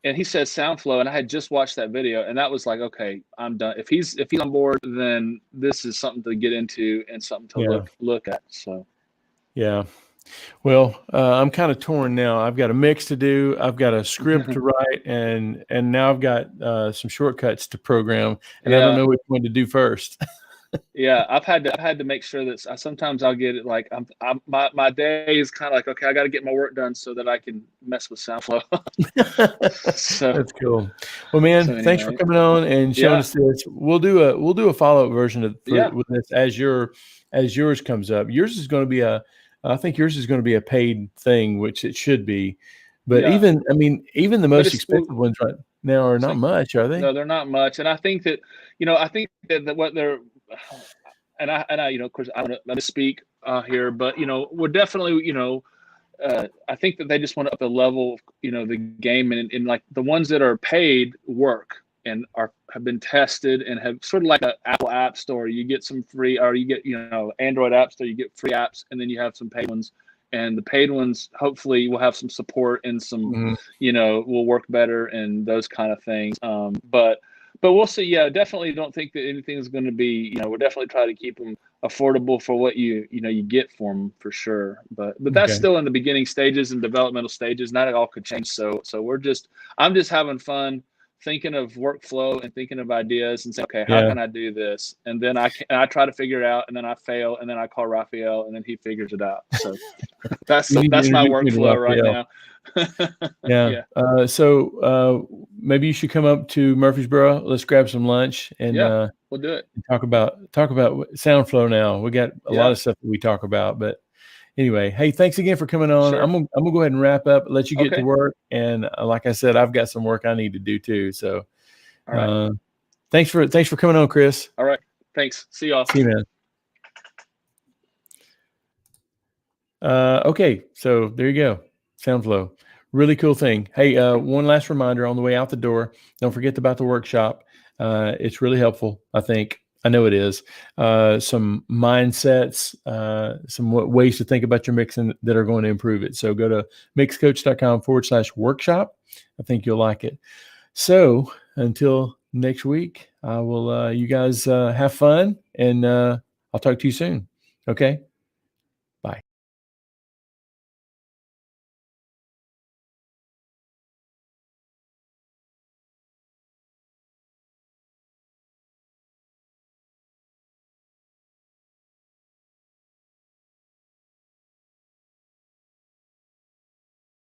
And he said Soundflow, and I had just watched that video, and that was like, okay, I'm done. If he's on board, then this is something to get into and something to look at. So, yeah. Well, I'm kind of torn now. I've got a mix to do. I've got a script to write, and now I've got some shortcuts to program, and I don't know which one to do first. I've had to make sure that sometimes I'll get it like my day is kind of like, okay, I got to get my work done so that I can mess with Soundflow. So that's cool. Well, man, thanks for coming on and showing us this. We'll do a follow-up version of with this as yours comes up. Yours is going to be I think yours is going to be a paid thing, which it should be. But even the most expensive ones right now are not much, are they? No, they're not much. And I think that, that what they're, and I, of course, I don't want to speak here, but, we're definitely, I think that they just want to up the level, the game, and like the ones that are paid work and have been tested and have sort of like an Apple App Store. You get some free, or you get, Android App Store, you get free apps, and then you have some paid ones. And the paid ones, hopefully, will have some support and some, will work better and those kind of things. But we'll see. Yeah, definitely don't think that anything's going to be, we'll definitely try to keep them affordable for what you get for them for sure. But that's still in the beginning stages and developmental stages. Not at all could change. So I'm just having fun, thinking of workflow and thinking of ideas and saying, okay, how can I do this? And then I try to figure it out, and then I fail, and then I call Raphael, and then he figures it out. So that's my workflow right now. So maybe you should come up to Murfreesboro. Let's grab some lunch, and we'll do it. Talk about Soundflow now. We got a lot of stuff that we talk about, but anyway, hey, thanks again for coming on. Sure. I'm gonna go ahead and wrap up, let you get to work, and like I said, I've got some work I need to do too. So, all right. Thanks for coming on, Kris. All right, thanks. See y'all. See you, man. Okay, so there you go, Soundflow, really cool thing. Hey, one last reminder on the way out the door: don't forget about the workshop. It's really helpful, I think. I know it is. Some mindsets, some ways to think about your mixing that are going to improve it. So go to mixcoach.com/workshop. I think you'll like it. So until next week, I will, you guys have fun, and I'll talk to you soon. Okay.